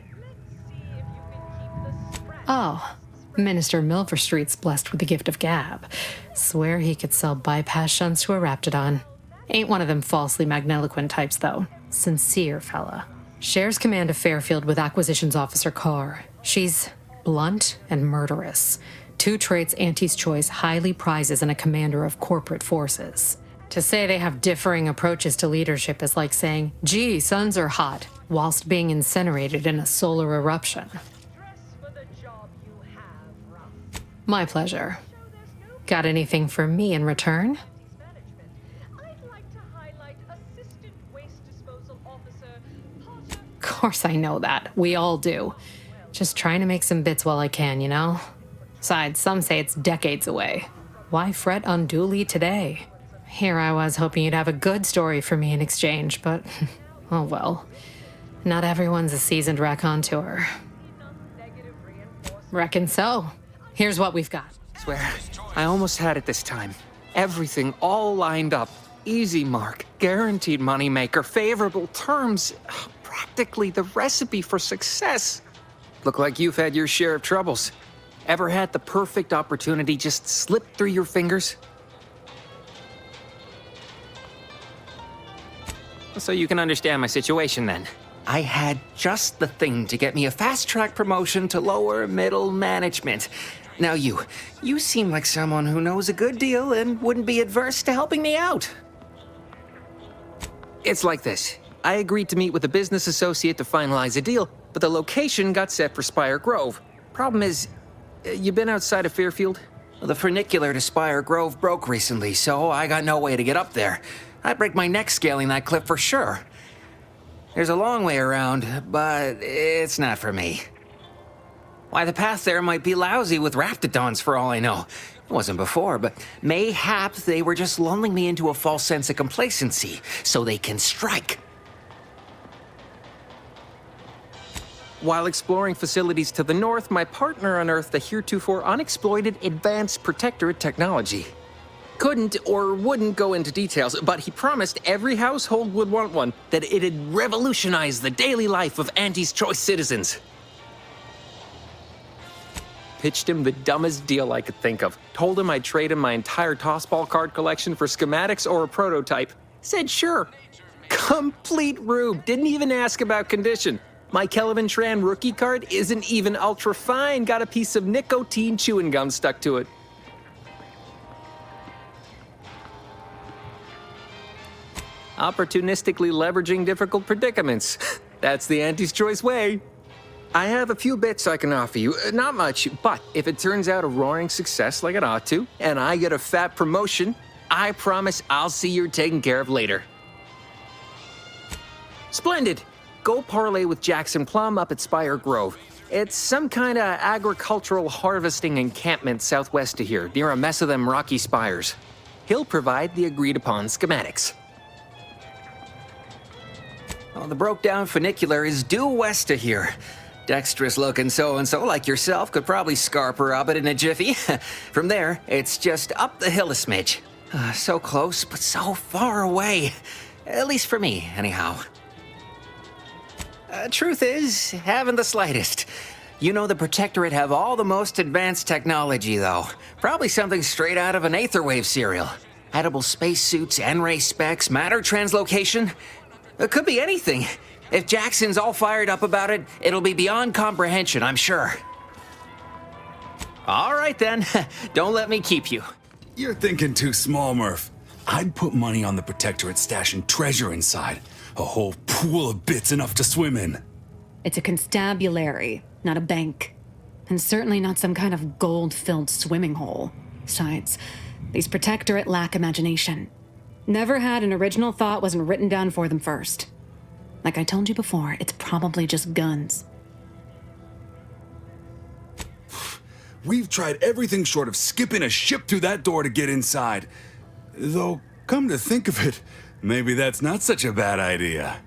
Oh, Minister Milverstreet's blessed with the gift of gab. Swear he could sell bypass shunts to a Raptidon. Ain't one of them falsely magniloquent types, though. Sincere fella. Shares command of Fairfield with Acquisitions Officer Carr. She's blunt and murderous. Two traits Auntie's Choice highly prizes in a commander of corporate forces. To say they have differing approaches to leadership is like saying, gee, suns are hot, whilst being incinerated in a solar eruption. My pleasure. Got anything for me in return? Of course I know that. We all do. Just trying to make some bits while I can, you know? Besides, some say it's decades away. Why fret unduly today? Here I was hoping you'd have a good story for me in exchange, but oh well. Not everyone's a seasoned raconteur. Reckon so. Here's what we've got. Swear, I almost had it this time. Everything all lined up. Easy mark, guaranteed moneymaker, favorable terms. Practically the recipe for success. Look like you've had your share of troubles. Ever had the perfect opportunity just slip through your fingers? So you can understand my situation then. I had just the thing to get me a fast-track promotion to lower middle management. Now you seem like someone who knows a good deal and wouldn't be adverse to helping me out. It's like this. I agreed to meet with a business associate to finalize a deal, but the location got set for Spire Grove. Problem is, you been outside of Fairfield? Well, the funicular to Spire Grove broke recently, so I got no way to get up there. I'd break my neck scaling that cliff for sure. There's a long way around, but it's not for me. Why, the path there might be lousy with Raptidons for all I know. It wasn't before, but mayhaps they were just lulling me into a false sense of complacency so they can strike. While exploring facilities to the north, my partner unearthed a heretofore unexploited advanced Protectorate technology. Couldn't or wouldn't go into details, but he promised every household would want one, that it'd revolutionize the daily life of Auntie's Choice citizens. Pitched him the dumbest deal I could think of. Told him I'd trade him my entire tossball card collection for schematics or a prototype. Said sure. Complete rube. Didn't even ask about condition. My Kelvin Tran rookie card isn't even ultra fine. Got a piece of nicotine chewing gum stuck to it. Opportunistically leveraging difficult predicaments. That's the Auntie's Choice way. I have a few bits I can offer you. Not much, but if it turns out a roaring success like it ought to, and I get a fat promotion, I promise I'll see you're taken care of later. Splendid. Go parlay with Jackson Plum up at Spire Grove. It's some kind of agricultural harvesting encampment southwest of here, near a mess of them rocky spires. He'll provide the agreed-upon schematics. Well, the broke-down funicular is due west of here. Dexterous-looking so-and-so like yourself could probably scarp her up it in a jiffy. From there, it's just up the hill a smidge. So close, but so far away. At least for me, anyhow. Truth is, haven't the slightest. You know the Protectorate have all the most advanced technology, though. Probably something straight out of an Aetherwave serial. Edible spacesuits, N-ray specs, matter translocation. It could be anything. If Jackson's all fired up about it, it'll be beyond comprehension, I'm sure. All right, then. Don't let me keep you. You're thinking too small, Murph. I'd put money on the Protectorate stashing treasure inside. A whole pool of bits enough to swim in. It's a constabulary, not a bank. And certainly not some kind of gold-filled swimming hole. Besides, these Protectorate lack imagination. Never had an original thought wasn't written down for them first. Like I told you before, it's probably just guns. We've tried everything short of skipping a ship through that door to get inside. Though, come to think of it, maybe that's not such a bad idea.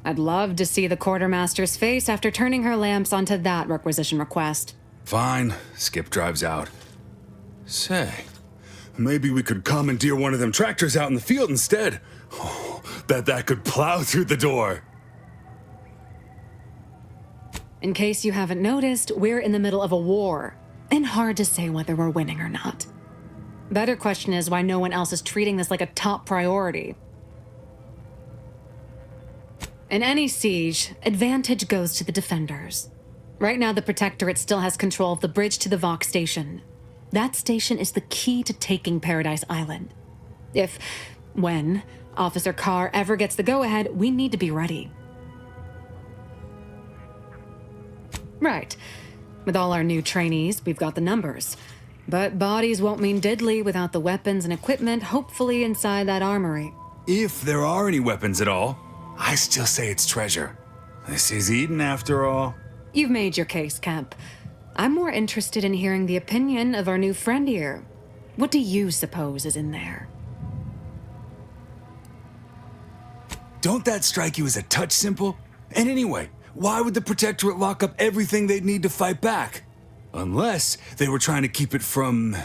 I'd love to see the quartermaster's face after turning her lamps onto that requisition request. Fine, Skip drives out. Say, maybe we could commandeer one of them tractors out in the field instead. Oh, bet that could plow through the door. In case you haven't noticed, we're in the middle of a war, and hard to say whether we're winning or not. Better question is why no one else is treating this like a top priority. In any siege, advantage goes to the defenders. Right now, the Protectorate still has control of the bridge to the Vox station. That station is the key to taking Paradise Island. When, Officer Carr ever gets the go-ahead, we need to be ready. Right. With all our new trainees, we've got the numbers. But bodies won't mean diddly without the weapons and equipment hopefully inside that armory. If there are any weapons at all, I still say it's treasure. This is Eden after all. You've made your case, Kemp. I'm more interested in hearing the opinion of our new friend here. What do you suppose is in there? Don't that strike you as a touch simple? And anyway, why would the Protectorate lock up everything they'd need to fight back? Unless they were trying to keep it from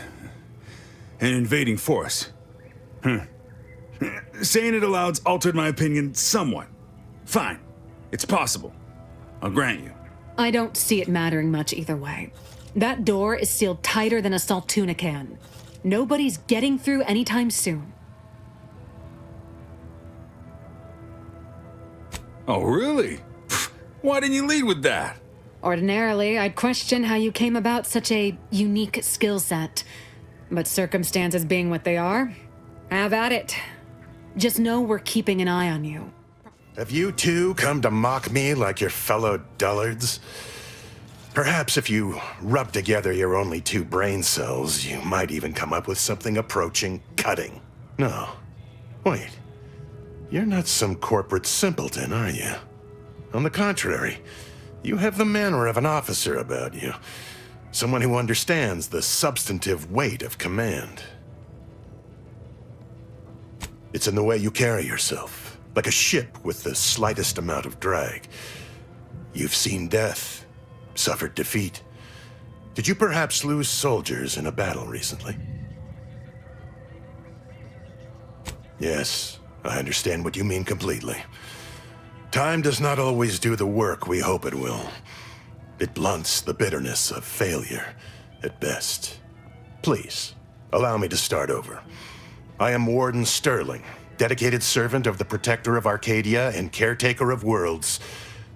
an invading force. Saying it aloud's altered my opinion somewhat. Fine. It's possible. I'll grant you. I don't see it mattering much either way. That door is sealed tighter than a Saltuna can. Nobody's getting through anytime soon. Oh, really? Why didn't you lead with that? Ordinarily, I'd question how you came about such a unique skill set. But circumstances being what they are, have at it. Just know we're keeping an eye on you. Have you two come to mock me like your fellow dullards? Perhaps if you rub together your only 2 brain cells, you might even come up with something approaching cutting. No. Wait. You're not some corporate simpleton, are you? On the contrary, you have the manner of an officer about you. Someone who understands the substantive weight of command. It's in the way you carry yourself, like a ship with the slightest amount of drag. You've seen death, suffered defeat. Did you perhaps lose soldiers in a battle recently? Yes, I understand what you mean completely. Time does not always do the work we hope it will. It blunts the bitterness of failure, at best. Please, allow me to start over. I am Warden Sterling, dedicated servant of the Protector of Arcadia and caretaker of worlds,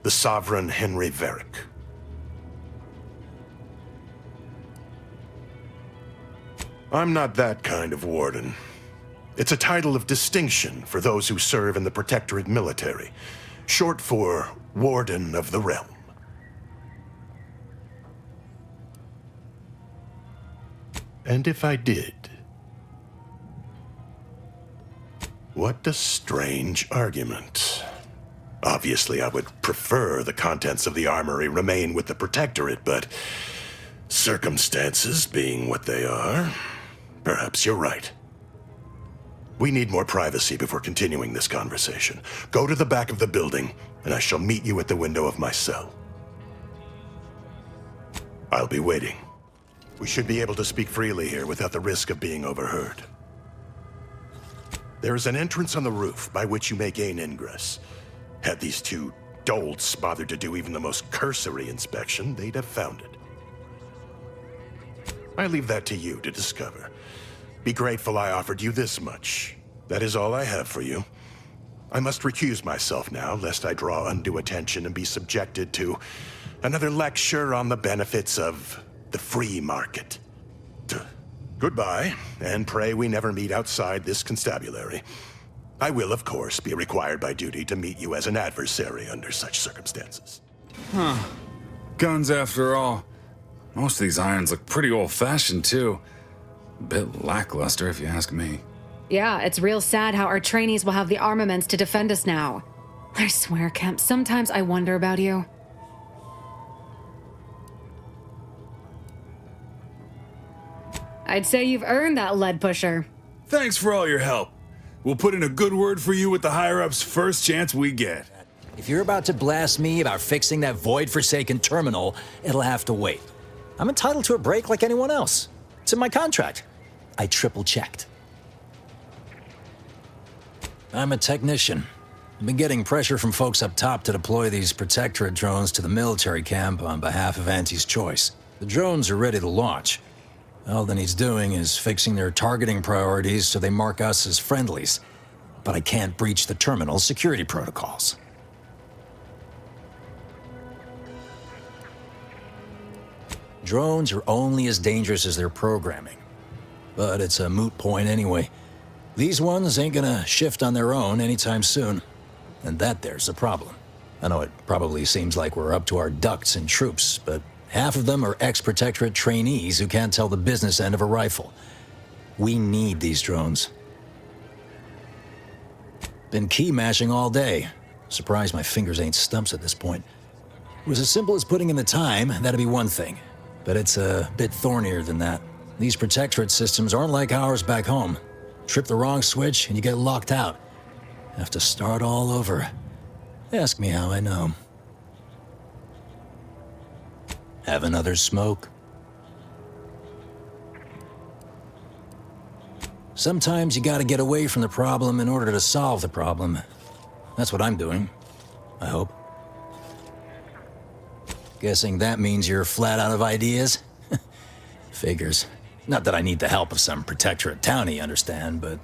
the Sovereign Henry Varick. I'm not that kind of warden. It's a title of distinction for those who serve in the Protectorate military, short for Warden of the Realm. And if I did? What a strange argument. Obviously, I would prefer the contents of the armory remain with the Protectorate, but circumstances being what they are, perhaps you're right. We need more privacy before continuing this conversation. Go to the back of the building, and I shall meet you at the window of my cell. I'll be waiting. We should be able to speak freely here without the risk of being overheard. There is an entrance on the roof by which you may gain ingress. Had these 2 dolts bothered to do even the most cursory inspection, they'd have found it. I leave that to you to discover. Be grateful I offered you this much. That is all I have for you. I must recuse myself now, lest I draw undue attention and be subjected to another lecture on the benefits of the free market. Goodbye, and pray we never meet outside this constabulary. I will, of course, be required by duty to meet you as an adversary under such circumstances. Guns after all. Most of these irons look pretty old-fashioned, too. A bit lackluster, if you ask me. Yeah, it's real sad how our trainees will have the armaments to defend us now. I swear, Kemp, sometimes I wonder about you. I'd say you've earned that lead pusher. Thanks for all your help. We'll put in a good word for you with the higher-ups first chance we get. If you're about to blast me about fixing that void-forsaken terminal, it'll have to wait. I'm entitled to a break like anyone else. It's in my contract. I triple-checked. I'm a technician. I've been getting pressure from folks up top to deploy these Protectorate drones to the military camp on behalf of Auntie's Choice. The drones are ready to launch. All that needs doing is fixing their targeting priorities so they mark us as friendlies. But I can't breach the terminal's security protocols. Drones are only as dangerous as their programming. But it's a moot point anyway. These ones ain't gonna shift on their own anytime soon. And that there's the problem. I know it probably seems like we're up to our ducks in troops, but half of them are ex-Protectorate trainees who can't tell the business end of a rifle. We need these drones. Been key mashing all day. Surprised my fingers ain't stumps at this point. It was as simple as putting in the time, that'd be one thing. But it's a bit thornier than that. These Protectorate systems aren't like ours back home. Trip the wrong switch and you get locked out. Have to start all over. Ask me how I know. Have another smoke? Sometimes you gotta get away from the problem in order to solve the problem. That's what I'm doing. I hope. Guessing that means you're flat out of ideas? Figures. Not that I need the help of some Protectorate townie, understand, but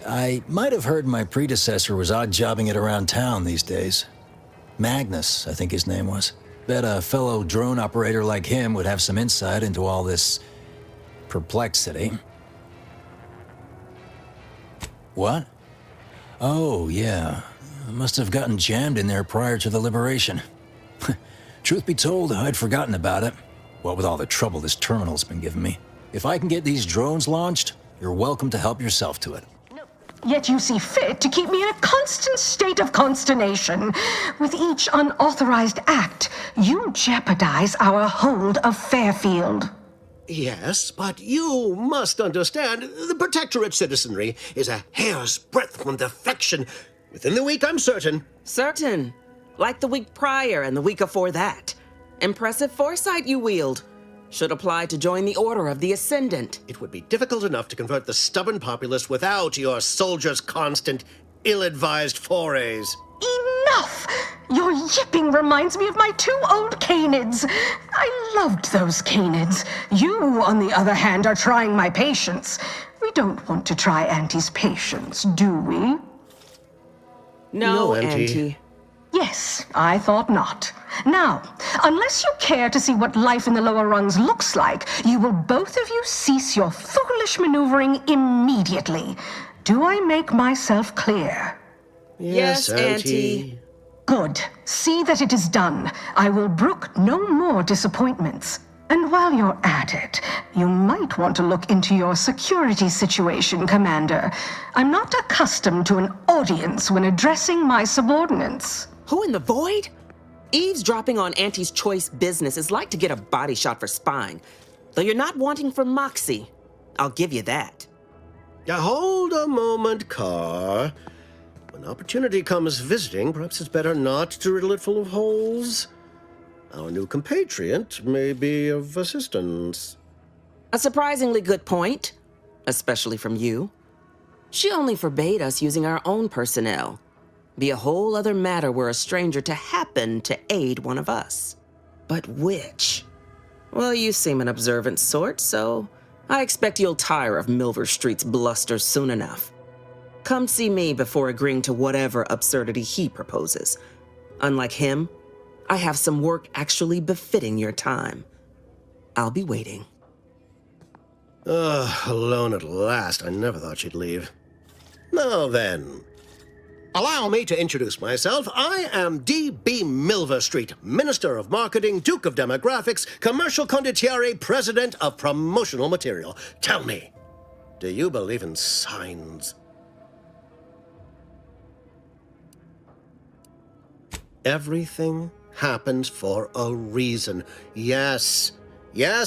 I might have heard my predecessor was odd-jobbing it around town these days. Magnus, I think his name was. Bet a fellow drone operator like him would have some insight into all this perplexity. What? Oh, yeah. I must have gotten jammed in there prior to the liberation. Truth be told, I'd forgotten about it. What with all the trouble this terminal's been giving me. If I can get these drones launched, you're welcome to help yourself to it. Yet you see fit to keep me in a constant state of consternation. With each unauthorized act, you jeopardize our hold of Fairfield. Yes, but you must understand, the Protectorate citizenry is a hair's breadth from defection. Within the week, I'm certain. Certain. Like the week prior and the week before that. Impressive foresight you wield. Should apply to join the Order of the Ascendant. It would be difficult enough to convert the stubborn populace without your soldiers' constant, ill-advised forays. Enough! Your yipping reminds me of my 2 old canids. I loved those canids. You, on the other hand, are trying my patience. We don't want to try Auntie's patience, do we? No, Auntie. Yes, I thought not. Now, unless you care to see what life in the lower rungs looks like, you will both of you cease your foolish maneuvering immediately. Do I make myself clear? Yes, Auntie. Good. See that it is done. I will brook no more disappointments. And while you're at it, you might want to look into your security situation, Commander. I'm not accustomed to an audience when addressing my subordinates. Who in the void? Eavesdropping on Auntie's Choice business is like to get a body shot for spying. Though you're not wanting for moxie. I'll give you that. Hold a moment, Carr. When opportunity comes visiting, perhaps it's better not to riddle it full of holes. Our new compatriot may be of assistance. A surprisingly good point, especially from you. She only forbade us using our own personnel. Be a whole other matter were a stranger to happen to aid one of us. But which? Well, you seem an observant sort, so I expect you'll tire of Milver Street's bluster soon enough. Come see me before agreeing to whatever absurdity he proposes. Unlike him, I have some work actually befitting your time. I'll be waiting. Alone at last. I never thought she'd leave. Now then, Allow me to introduce myself. I am D.B. Milverstreet, Minister of Marketing, Duke of Demographics, Commercial Condottiere, President of Promotional Material. Tell me, do you believe in signs? Everything happens for a reason. Yes,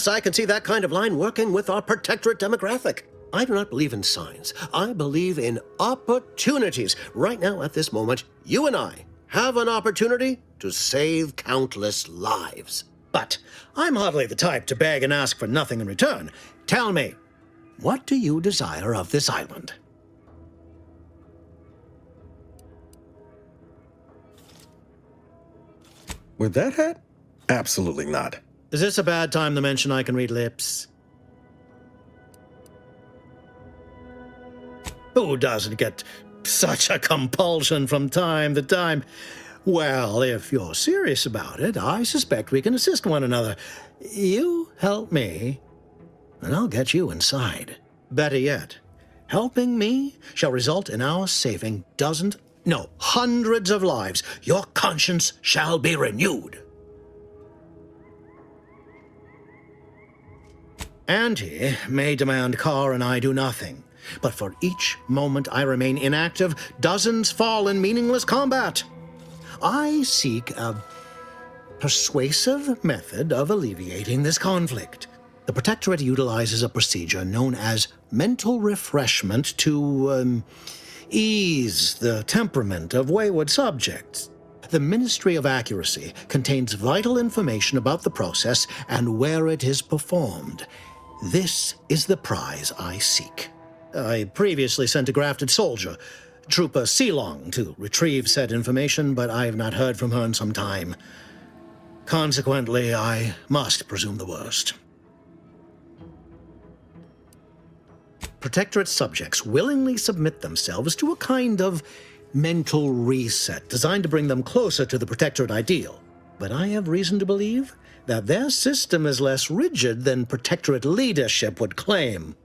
I can see that kind of line working with our protectorate demographic. I do not believe in signs. I believe in opportunities. Right now, at this moment, you and I have an opportunity to save countless lives. But I'm hardly the type to beg and ask for nothing in return. Tell me, what do you desire of this island? With that hat? Absolutely not. Is this a bad time to mention I can read lips? Who doesn't get such a compulsion from time to time? Well, if you're serious about it, I suspect we can assist one another. You help me, and I'll get you inside. Better yet, helping me shall result in our saving hundreds of lives. Your conscience shall be renewed. Auntie may demand Carr and I do nothing, but for each moment I remain inactive, dozens fall in meaningless combat. I seek a persuasive method of alleviating this conflict. The Protectorate utilizes a procedure known as mental refreshment to ease the temperament of wayward subjects. The Ministry of Accuracy contains vital information about the process and where it is performed. This is the prize I seek. I previously sent a grafted soldier, Trooper Sealong, to retrieve said information, but I have not heard from her in some time. Consequently, I must presume the worst. Protectorate subjects willingly submit themselves to a kind of mental reset designed to bring them closer to the Protectorate ideal. But I have reason to believe that their system is less rigid than Protectorate leadership would claim.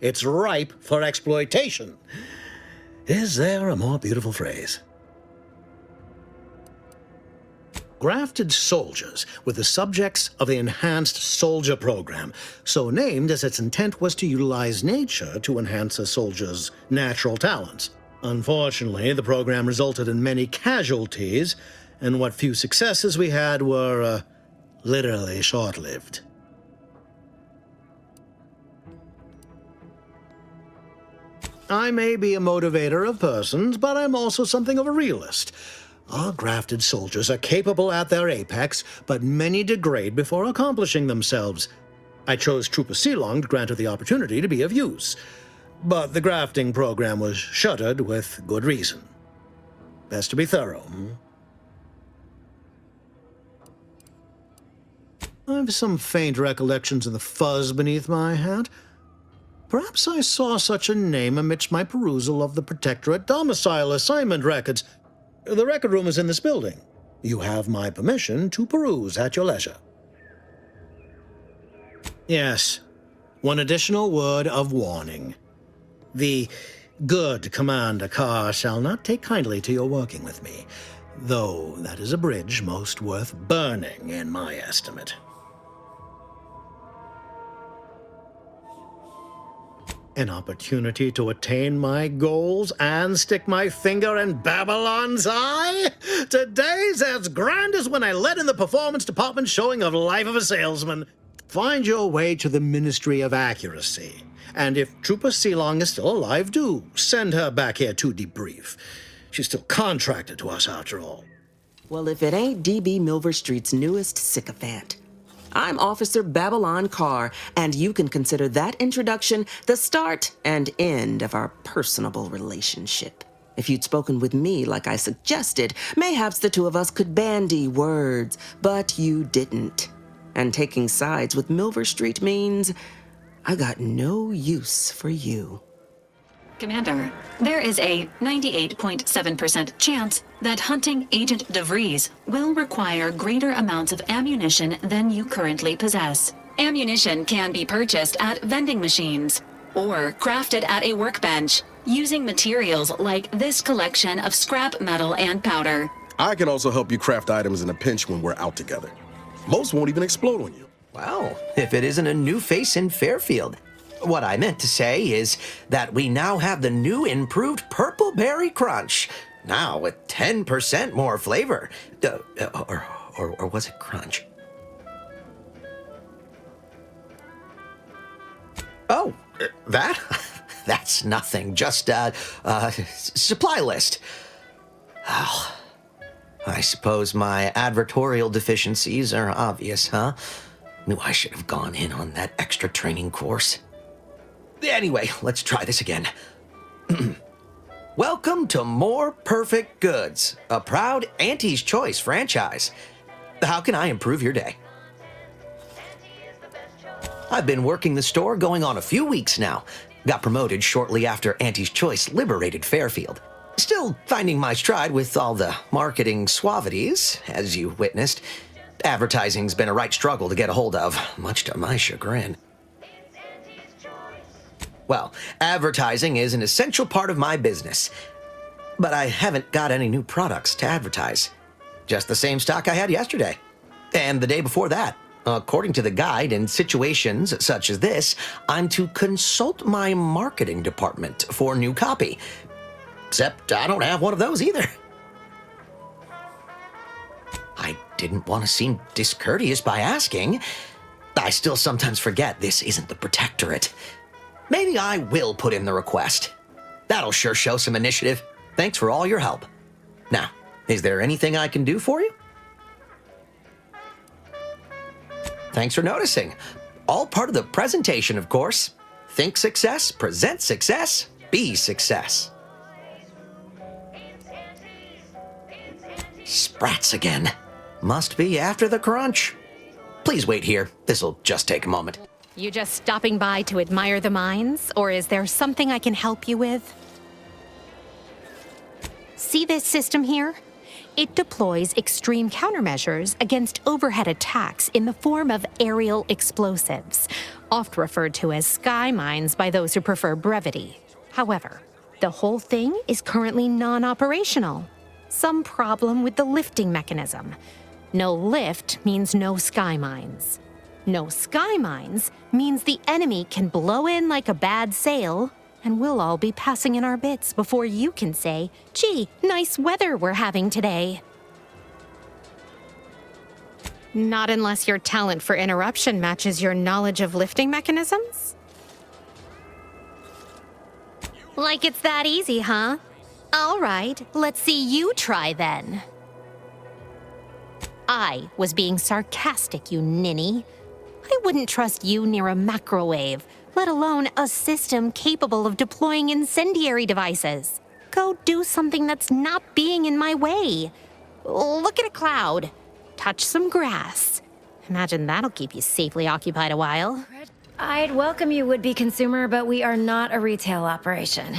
It's ripe for exploitation. Is there a more beautiful phrase? Grafted soldiers were the subjects of the Enhanced Soldier Program, so named as its intent was to utilize nature to enhance a soldier's natural talents. Unfortunately, the program resulted in many casualties, and what few successes we had were literally short-lived. I may be a motivator of persons, but I'm also something of a realist. Our grafted soldiers are capable at their apex, but many degrade before accomplishing themselves. I chose Trooper Sealong to grant her the opportunity to be of use, but the grafting program was shuttered with good reason. Best to be thorough. I've some faint recollections of the fuzz beneath my hat. Perhaps I saw such a name amidst my perusal of the Protectorate domicile assignment records. The record room is in this building. You have my permission to peruse at your leisure. Yes, one additional word of warning. The good Commander Carr shall not take kindly to your working with me, though that is a bridge most worth burning in my estimate. An opportunity to attain my goals and stick my finger in Babylon's eye? Today's as grand as when I led in the performance department showing of Life of a Salesman. Find your way to the Ministry of Accuracy. And if Trooper Sealong is still alive, do send her back here to debrief. She's still contracted to us after all. Well, if it ain't D.B. Milverstreet's newest sycophant. I'm Officer Babylon Carr, and you can consider that introduction the start and end of our personable relationship. If you'd spoken with me like I suggested, mayhaps the two of us could bandy words, but you didn't. And taking sides with Milverstreet means I got no use for you. Commander, there is a 98.7% chance that hunting Agent DeVries will require greater amounts of ammunition than you currently possess. Ammunition can be purchased at vending machines or crafted at a workbench. using materials like this collection of scrap metal and powder. I can also help you craft items in a pinch when we're out together. Most won't even explode on you. Well, if it isn't a new face in Fairfield. What I meant to say is that we now have the new improved Purple Berry Crunch. Now with 10% more flavor. Or was it crunch? Oh, that? That's nothing. Just a supply list. Oh, I suppose my advertorial deficiencies are obvious, huh? Knew I should have gone in on that extra training course. Anyway, let's try this again. Welcome to More Perfect Goods, a proud Auntie's Choice franchise. How can I improve your day? I've been working the store going on a few weeks now. Got promoted shortly after Auntie's Choice liberated Fairfield. Still finding my stride with all the marketing suavities, as you witnessed. Advertising's been a right struggle to get a hold of, much to my chagrin. Well, advertising is an essential part of my business. But I haven't got any new products to advertise. Just the same stock I had yesterday. And the day before that. According to the guide, in situations such as this, I'm to consult my marketing department for new copy. Except I don't have one of those either. I didn't want to seem discourteous by asking. I still sometimes forget this isn't the Protectorate. Maybe I will put in the request. That'll sure show some initiative. Thanks for all your help. Now, is there anything I can do for you? Thanks for noticing. All part of the presentation, of course. Think success, present success, be success. Sprats again. Must be after the crunch. Please wait here. This'll just take a moment. You just stopping by to admire the mines, or is there something I can help you with? See this system here? It deploys extreme countermeasures against overhead attacks in the form of aerial explosives, oft referred to as sky mines by those who prefer brevity. However, the whole thing is currently non-operational. Some problem with the lifting mechanism. No lift means no sky mines. No sky mines means the enemy can blow in like a bad sail, and we'll all be passing in our bits before you can say, "Gee, nice weather we're having today." Not unless your talent for interruption matches your knowledge of lifting mechanisms? Like it's that easy, huh? All right, let's see you try then. I was being sarcastic, you ninny. I wouldn't trust you near a macrowave, let alone a system capable of deploying incendiary devices. Go do something that's not being in my way. Look at a cloud. Touch some grass. Imagine that'll keep you safely occupied a while. I'd welcome you, would-be consumer, but we are not a retail operation.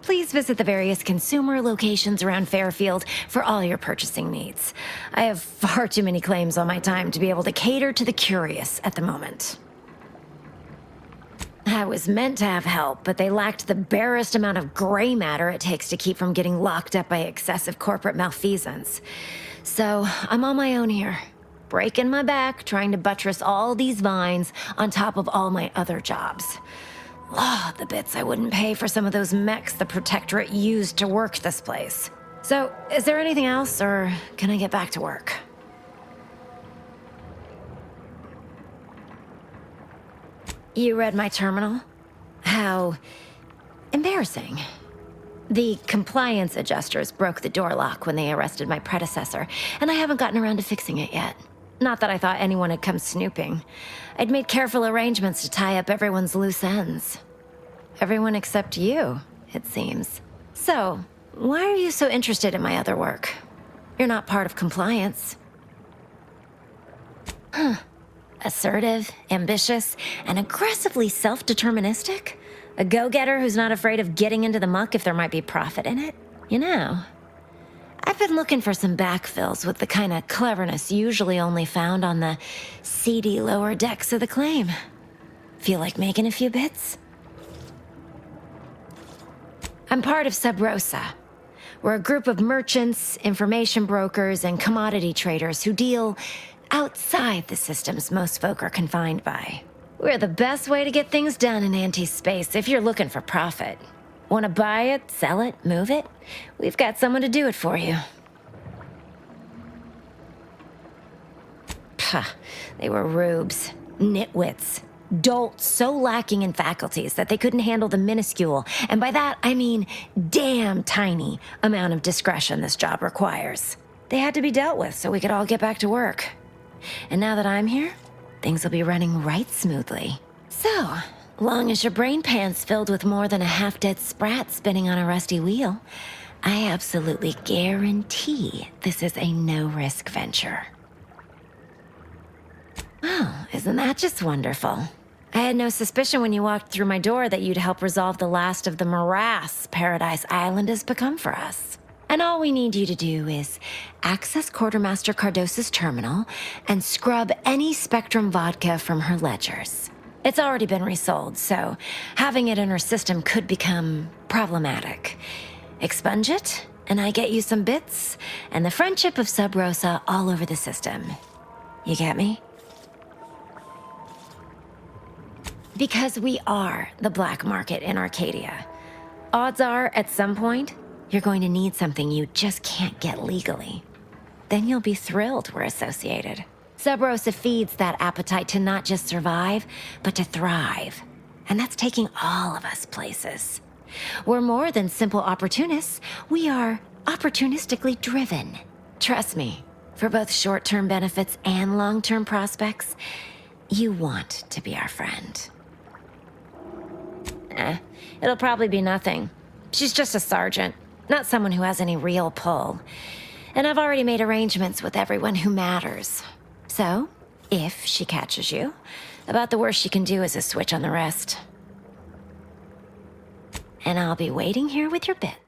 Please visit the various consumer locations around Fairfield for all your purchasing needs. I have far too many claims on my time to be able to cater to the curious at the moment. I was meant to have help, but they lacked the barest amount of gray matter it takes to keep from getting locked up by excessive corporate malfeasance. So I'm on my own here, breaking my back, trying to buttress all these vines on top of all my other jobs. Oh, the bits I wouldn't pay for some of those mechs the Protectorate used to work this place. So, is there anything else, or can I get back to work? You read my terminal? How embarrassing. The compliance adjusters broke the door lock when they arrested my predecessor, and I haven't gotten around to fixing it yet. Not that I thought anyone had come snooping. I'd made careful arrangements to tie up everyone's loose ends. Everyone except you, it seems. So, why are you so interested in my other work? You're not part of compliance. Huh. Assertive, ambitious, and aggressively self-deterministic? A go-getter who's not afraid of getting into the muck if there might be profit in it? You know, I've been looking for some backfills with the kind of cleverness usually only found on the seedy lower decks of the claim. Feel like making a few bits? I'm part of Sub Rosa. We're a group of merchants, information brokers, and commodity traders who deal outside the systems most folk are confined by. We're the best way to get things done in anti-space if you're looking for profit. Want to buy it, sell it, move it? We've got someone to do it for you. Pah, they were rubes, nitwits, dolts so lacking in faculties that they couldn't handle the minuscule, and by that I mean damn tiny, amount of discretion this job requires. They had to be dealt with so we could all get back to work. And now that I'm here, things will be running right smoothly. So, long as your brain pan's filled with more than a half-dead sprat spinning on a rusty wheel, I absolutely guarantee this is a no-risk venture. Oh, isn't that just wonderful? I had no suspicion when you walked through my door that you'd help resolve the last of the morass Paradise Island has become for us. And all we need you to do is access Quartermaster Cardosa's terminal and scrub any Spectrum vodka from her ledgers. It's already been resold, so having it in her system could become problematic. Expunge it, and I get you some bits, and the friendship of Sub Rosa all over the system. You get me? Because we are the black market in Arcadia. Odds are, at some point, you're going to need something you just can't get legally. Then you'll be thrilled we're associated. Sub Rosa feeds that appetite to not just survive, but to thrive. And that's taking all of us places. We're more than simple opportunists. We are opportunistically driven. Trust me, for both short-term benefits and long-term prospects, you want to be our friend. It'll probably be nothing. She's just a sergeant, not someone who has any real pull. And I've already made arrangements with everyone who matters. So, if she catches you, about the worst she can do is a switch on the wrist. And I'll be waiting here with your bits.